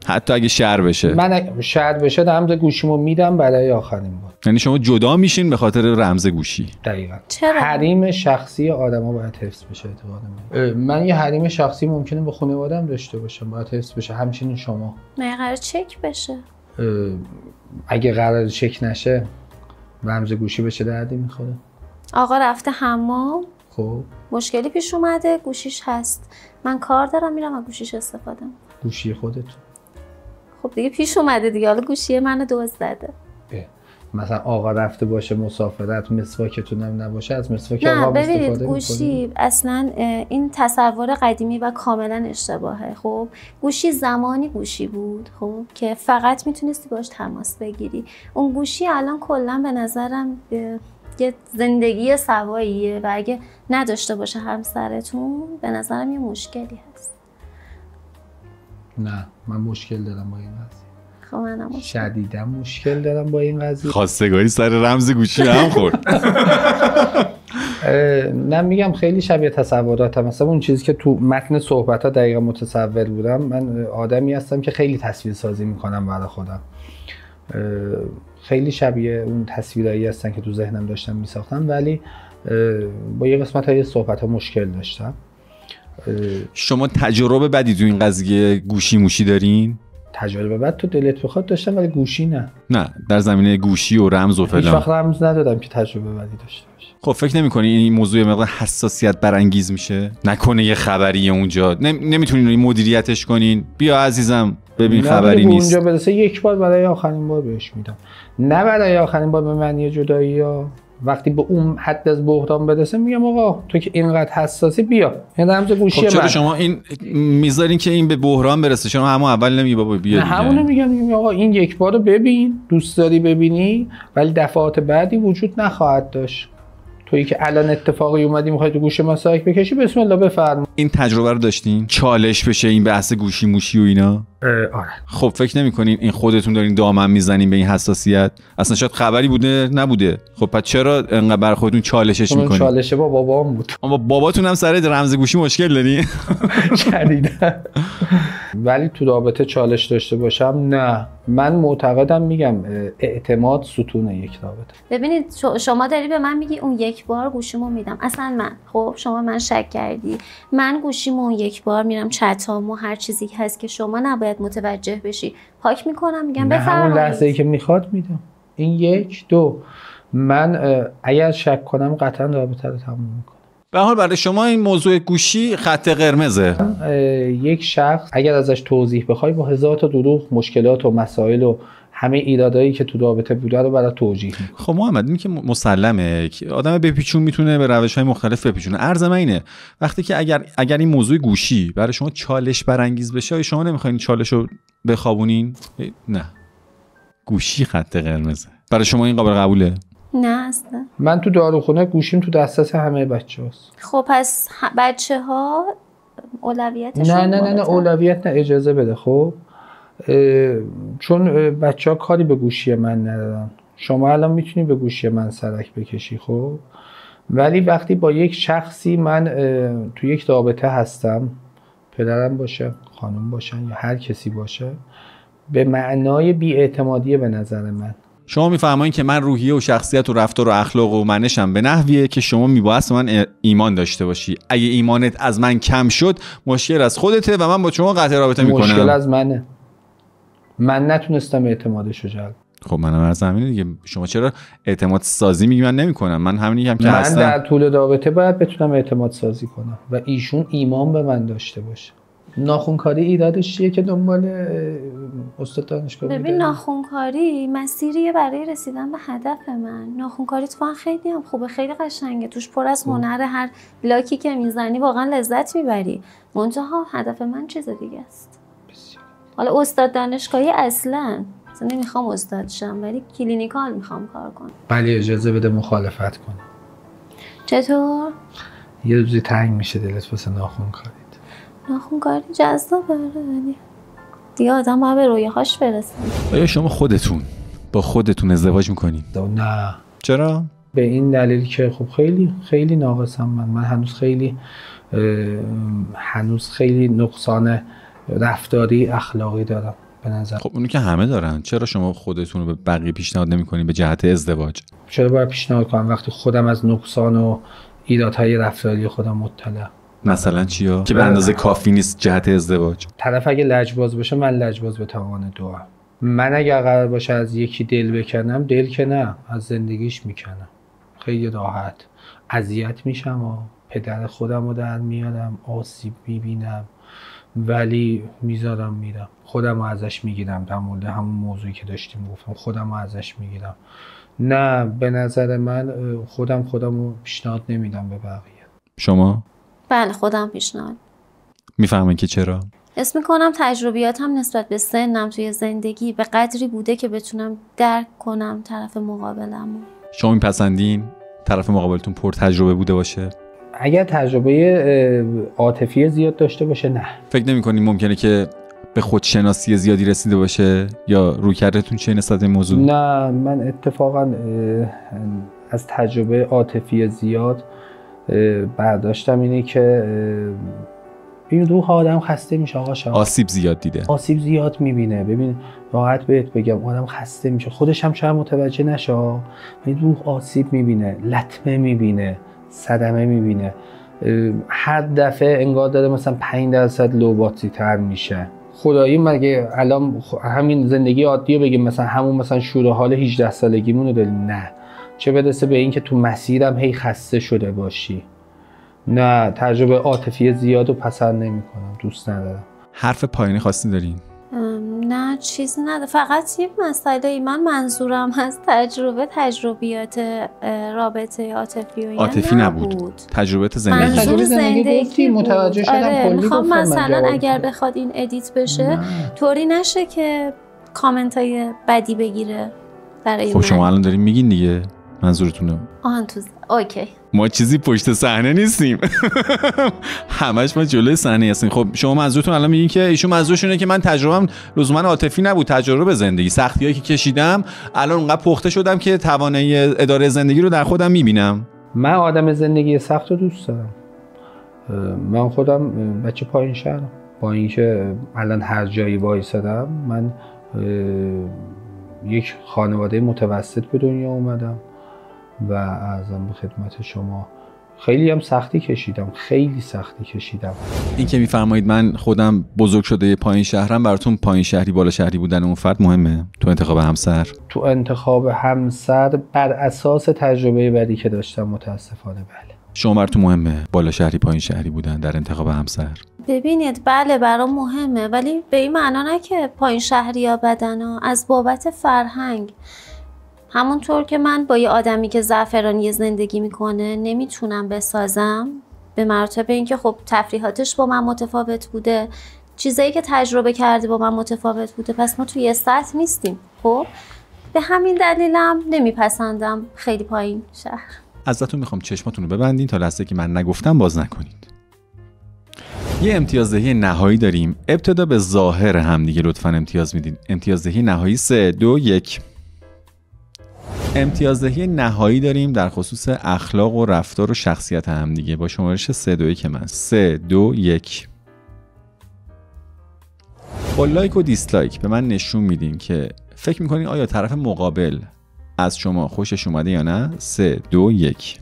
حتی اگه شر بشه. من شر بشه رمز گوشیمو میدم برای آخرین بار. یعنی شما جدا میشین به خاطر رمز گوشی؟ دقیقاً. چرا؟ حریم شخصی آدما باید حفظ بشه اعتقاد من یه حریم شخصی ممکنه به خانواده‌ام داشته باشم، باید حفظ بشه، همچنین شما. نه قرار چک بشه. اگه قرار چک نشه رمز گوشی بشه دردی میخوره. آقا رفته حمام، خب مشکلی پیش اومده، گوشیش هست، من کار دارم میرم از گوشیش استفاده میکنم. گوشی خودت؟ خب دیگه پیش اومده دیگه، حالا گوشی منو دزد زده. مثلا آقا رفته باشه مسافرت، مسواکتون هم نباشه، از مسواک نه آقا ببینید استفاده گوشی میکنید؟ اصلا این تصور قدیمی و کاملا اشتباهه. خب گوشی زمانی گوشی بود خب که فقط میتونستی باش تماس بگیری. اون گوشی الان کلا به نظرم یه زندگی سواییه و اگه نداشته باشه همسرتون به نظرم یه مشکلی هست. نه من مشکل دارم با این قضیه. خب منم شدیداً مشکل دارم با این قضیه. خواستگاری سر رمز گوشی هم خورد. نه میگم خیلی شبیه تصوراتم. مثلا اون چیزی که تو متن صحبت‌ها دقیقا متصور بودم، من آدمی هستم که خیلی تصویر سازی میکنم برای خودم. خیلی شبیه اون تصویرایی هستن که تو ذهنم داشتم میساختم، ولی با یه قسمت های صحبت‌ها مشکل داشتم. شما تجربه بدی تو این قضیه گوشی موشی دارین؟ تجربه بد تو دلت بخواد داشتم، ولی گوشی نه در زمینه گوشی و رمز و فلان هیچ وقت رمز ندادم که تجربه بدی داشته باشه. خب فکر نمی‌کنی این موضوع مقدار حساسیت برانگیز میشه؟ نکنه یه خبری اونجا نمیتونین مدیریتش کنین؟ بیا عزیزم ببین خبری نیست. اونجا برسه یک بار برای آخرین بار بهش میدم، نه برای آخرین بار به معنی جدایی یا وقتی به اون حد از بحران برسه میگم آقا تو که اینقدر حساسی بیا این رمز گوشی من. چرا شما این میذارین که این به بحران برسه؟ شما همون اول نمیگی بابا بیا دیگه؟ همونو میگم آقا این یک بارو ببین، دوست داری ببینی، ولی دفعات بعدی وجود نخواهد داشت. تویی که الان اتفاقی اومدی میخوای تو گوش ما سایک بکشی، بسم الله بفرما. این تجربه رو داشتین؟ چالش بشه این بحث گوشی موشی و اینا؟ آره. خب فکر نمی‌کنین این خودتون دارین دامن میزنین به این حساسیت؟ اصلا شاید خبری بوده نبوده. خب پس چرا انقدر بر خودتون چالشش میکنین؟ چالشه با بابام بود. اما باباتون هم سر رمز گوشی مشکل دارین؟ شدیداً. ولی تو رابطه چالش داشته باشم نه. من معتقدم میگم اعتماد ستون یک رابطه. ببینید شما داری به من میگی اون یک بار گوشیمو میدم، اصلا من خب شما من شک کردی، من گوشیمو اون یک بار میرم چتامو هر چیزی که هست که شما نباید متوجه بشی پاک میکنم، میگم بفرمایید. همون لحظه‌ای که میخواد میدم. این یک دو من اگر شک کنم قطعا رابطه رو تموم میکنم. به هر حال برای شما این موضوع گوشی خط قرمزه. یک شخص اگر ازش توضیح بخوای با هزار تا دروغ مشکلات و مسائل و همه ایرادایی که تو رابطه بوده رو برای توجیه میکنه. خب محمد این که مسلمه که آدم بپیچون میتونه به روش‌های مختلف بپیچونه. عرض من اینه وقتی که اگر این موضوع گوشی برای شما چالش برانگیز بشه، شما نمیخواین چالشو بخوابونین؟ نه، گوشی خط قرمزه. برای شما این قابل قبوله؟ نه اصلا. من تو داروخونه گوشیم تو دسترس همه بچه‌هاست. خب پس بچه‌ها اولویتشون نه اولویت نه، اجازه بده. خب چون بچه‌ها کاری به گوشی من ندارن. شما الان میتونی به گوشی من سرک بکشی خب، ولی وقتی با یک شخصی من تو یک رابطه هستم، پدرم باشه، خانم باشن یا هر کسی باشه، به معنای بی‌اعتمادیه به نظر من. شما میفهمین که من روحیه و شخصیت و رفتار و اخلاق و منشم به نحویه که شما میبایست من ایمان داشته باشی. اگه ایمانت از من کم شد مشکل از خودته و من با شما قطع رابطه میکنم. مشکل از منه، من نتونستم اعتمادشو جلب. خب منم از همینه دیگه. شما چرا اعتماد سازی میگی من نمیکنم؟ من همینی هم که هستم. من در طول رابطه باید بتونم اعتماد سازی کنم و ایشون ایمان به من داشته باشه. ناخونکاری ایرادش چیه که دنبال استاد دانشگاه بوده؟ ببین ناخونکاری مسیریه برای رسیدن به هدف من. ناخونکاری تو خیلی هم خوبه، خیلی قشنگه، توش پر از هنر، هر لاکی که میزنی واقعا لذت میبری. منتها هدف من چیز دیگه است. حالا استاد دانشگاهی اصلا نمیخوام استاد شم، ولی کلینیکال میخوام کار کنم. بله اجازه بده مخالفت کنم. چطور؟ یه روزی تنگ میشه دلت واسه ناخونکاریت. ناخونکاری جذابه ولی دیگه آدم باید به رویاهاش برسه. آیا شما با خودتون ازدواج میکنین؟ نه. چرا؟ به این دلیل که خب خیلی ناقصم من هنوز خیلی هنوز خیلی نقصان رفتاری اخلاقی دارم به نظر. خب اونو که همه دارن، چرا شما خودتون رو به بقیه پیشنهاد نمی‌کنید به جهت ازدواج؟ چرا باید پیشنهاد کنم وقتی خودم از نقصان و ایرادهای رفتاری خودم مطلع؟ مثلا چیا که به اندازه کافی نیست جهت ازدواج؟ طرف اگه لجباز باشه، من لجباز به توان دوام. من اگر قرار باشه از یکی دل بکنم، دل که نه، از زندگیش میکنم خیلی راحت. اذیت میشم و پدر خودم رو در میارم، آسیب میبینم، ولی میذارم میرم. خودم رو ازش میگیرم. در مورد همون موضوعی که داشتیم گفتم، خودم رو ازش میگیرم. نه، به نظر من خودم رو پیشنهاد نمیدم به بقیه. شما؟ بله خودم پیشنهاد. میفهمین که چرا؟ حس میکنم تجربیاتم نسبت به سنم توی زندگی به قدری بوده که بتونم درک کنم طرف مقابلمو. شما میپسندین طرف مقابلتون پر تجربه بوده باشه؟ اگر تجربه عاطفی زیاد داشته باشه نه. فکر نمی‌کنین ممکنه که به خودشناسی زیادی رسیده باشه یا رویکردتون چیه نسبت به این موضوع؟ نه، من اتفاقا از تجربه عاطفی زیاد برداشتم اینه که ببین روح آدم خسته میشه آقا شما. آسیب زیاد دیده. آسیب زیاد میبینه. ببین راحت بهت بگم آدم خسته میشه، خودش هم شاید متوجه نشه. ببین روح آسیب میبینه، لطمه میبینه، صدمه میبینه. هر دفعه انگار داره مثلا 5% لوباتی تر میشه. خدایی مگه الان همین زندگی عادی رو بگیم مثلا همون مثلا شور و حال 18 سالگیمون رو داریم؟ نه، چه برسه به این که تو مسیرم هی خسته شده باشی. نه، تجربه عاطفی زیاد رو پسند نمی کنم، دوست ندارم. حرف پایینی خاصی دارین؟ نه چیزی نداره، فقط یه مسئله من منظورم از تجربیات رابطه عاطفی و اینا عاطفی نبود. تجربیات زندگی. منظور زندگی متوجه شدم. آره، کلی میخوام گفتم مثلا اگر بخواد این ادیت بشه طوری نشه که کامنت های بدی بگیره برای خب شما الان دارین میگین دیگه منظورتونه. اوکی. ما چیزی پشت صحنه نیستیم. همش ما جلوی صحنه هستیم. خب شما منظورتون الان میگین که ایشون منظورشونه که من تجربه‌ام لزوما عاطفی نبود، تجربه زندگی، سختیایی که کشیدم الان اونقدر پخته شدم که توانایی اداره زندگی رو در خودم میبینم. من آدم زندگی سخت رو دوست دارم. من خودم بچه پایین شهرم، با اینکه الان هر جایی وایسادم، من یک خانواده متوسط به دنیا اومدم و عرضم به خدمت شما خیلی هم سختی کشیدم. این که میفرمایید من خودم بزرگ شده پایین شهرم، براتون پایین شهری بالا شهری بودن اون فرد مهمه تو انتخاب همسر؟ تو انتخاب همسر بر اساس تجربه بعدی که داشتم متاسفانه بله. شما براتون مهمه بالا شهری پایین شهری بودن در انتخاب همسر؟ ببینید بله برام مهمه، ولی به این معنا نه که پایین شهری ها بدن ها. از بابت فرهنگ، همونطور که من با یه آدمی که زعفرانی زندگی میکنه نمیتونم بسازم، به مراتب اینکه خب تفریحاتش با من متفاوت بوده، چیزایی که تجربه کرده با من متفاوت بوده، پس ما توی سطح نیستیم. خب به همین دلیلم نمیپسندم خیلی پایین شهر. ازتون میخوام چشماتون رو ببندین تا لحظه که من نگفتم باز نکنید. یه امتیازدهی نهایی داریم. ابتدا به ظاهر همدیگه لطفاً امتیاز میدین. امتیازدهی نهایی 3 2 1. امتیازدهی نهایی داریم در خصوص اخلاق و رفتار و شخصیت همدیگه با شمارش 3 2 1. من 3 2 1. با لایک و دیسلایک به من نشون میدین که فکر میکنین آیا طرف مقابل از شما خوشش اومده یا نه. 3 2 1.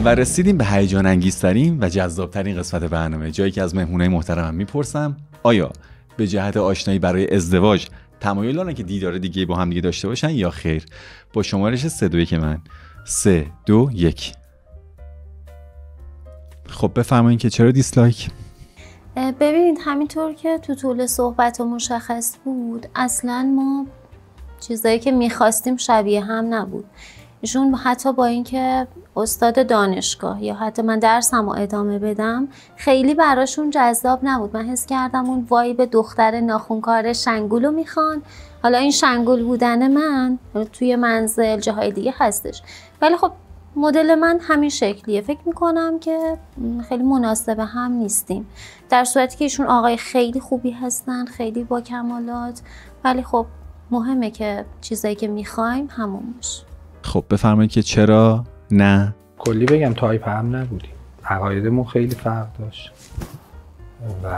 و رسیدیم به هیجان انگیزترین و جذابترین قسمت برنامه، جایی که از مهمونای محترمم میپرسم آیا به جهت آشنایی برای ازدواج تمایل دارن که دیدار دیگه با هم دیگه داشته باشن یا خیر. با شمارش 3 2 1 من 3 2 1. خب بفرمایید که چرا دیسلایک؟ ببینید همینطور که تو طول صحبت مشخص بود، اصلا ما چیزایی که میخواستیم شبیه هم نبود. ایشون حتی با اینکه استاد دانشگاه یا حتی من درسمو ادامه بدم خیلی براشون جذاب نبود. من حس کردم اون وایب دختر ناخونکار شنگولو میخوان. حالا این شنگول بودن من توی منزل جاهای دیگه هستش، ولی خب مدل من همین شکلیه. فکر میکنم که خیلی مناسب هم نیستیم، در صورتی که ایشون آقای خیلی خوبی هستن، خیلی با کمالات، ولی خب مهمه که چیزایی که میخوایم همون باشه. خب بفرمایید که چرا نه کلی بگم تایپ هم نبودیم، عقایدمون خیلی فرق داشت و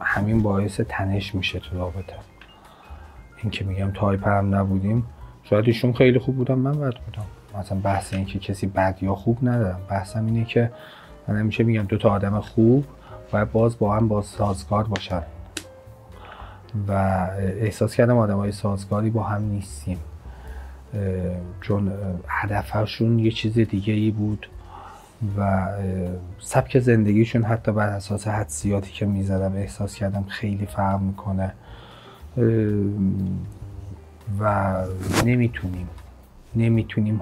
همین باعث تنش میشه تو رابطه. این که میگم تایپ هم نبودیم، شاید ایشون خیلی خوب بودن من بد بودم، مثلا بحث این که کسی بد یا خوب ندارم، بحثم اینه که من همیشه میگم دو تا آدم خوب باید باز با هم سازگار باشن و احساس کردم آدمای سازگاری با هم نیستیم، چون هدفشون یه چیز دیگه ای بود و سبک زندگیشون حتی بر اساس حدسیاتی که میزدم احساس کردم خیلی فرق میکنه و نمیتونیم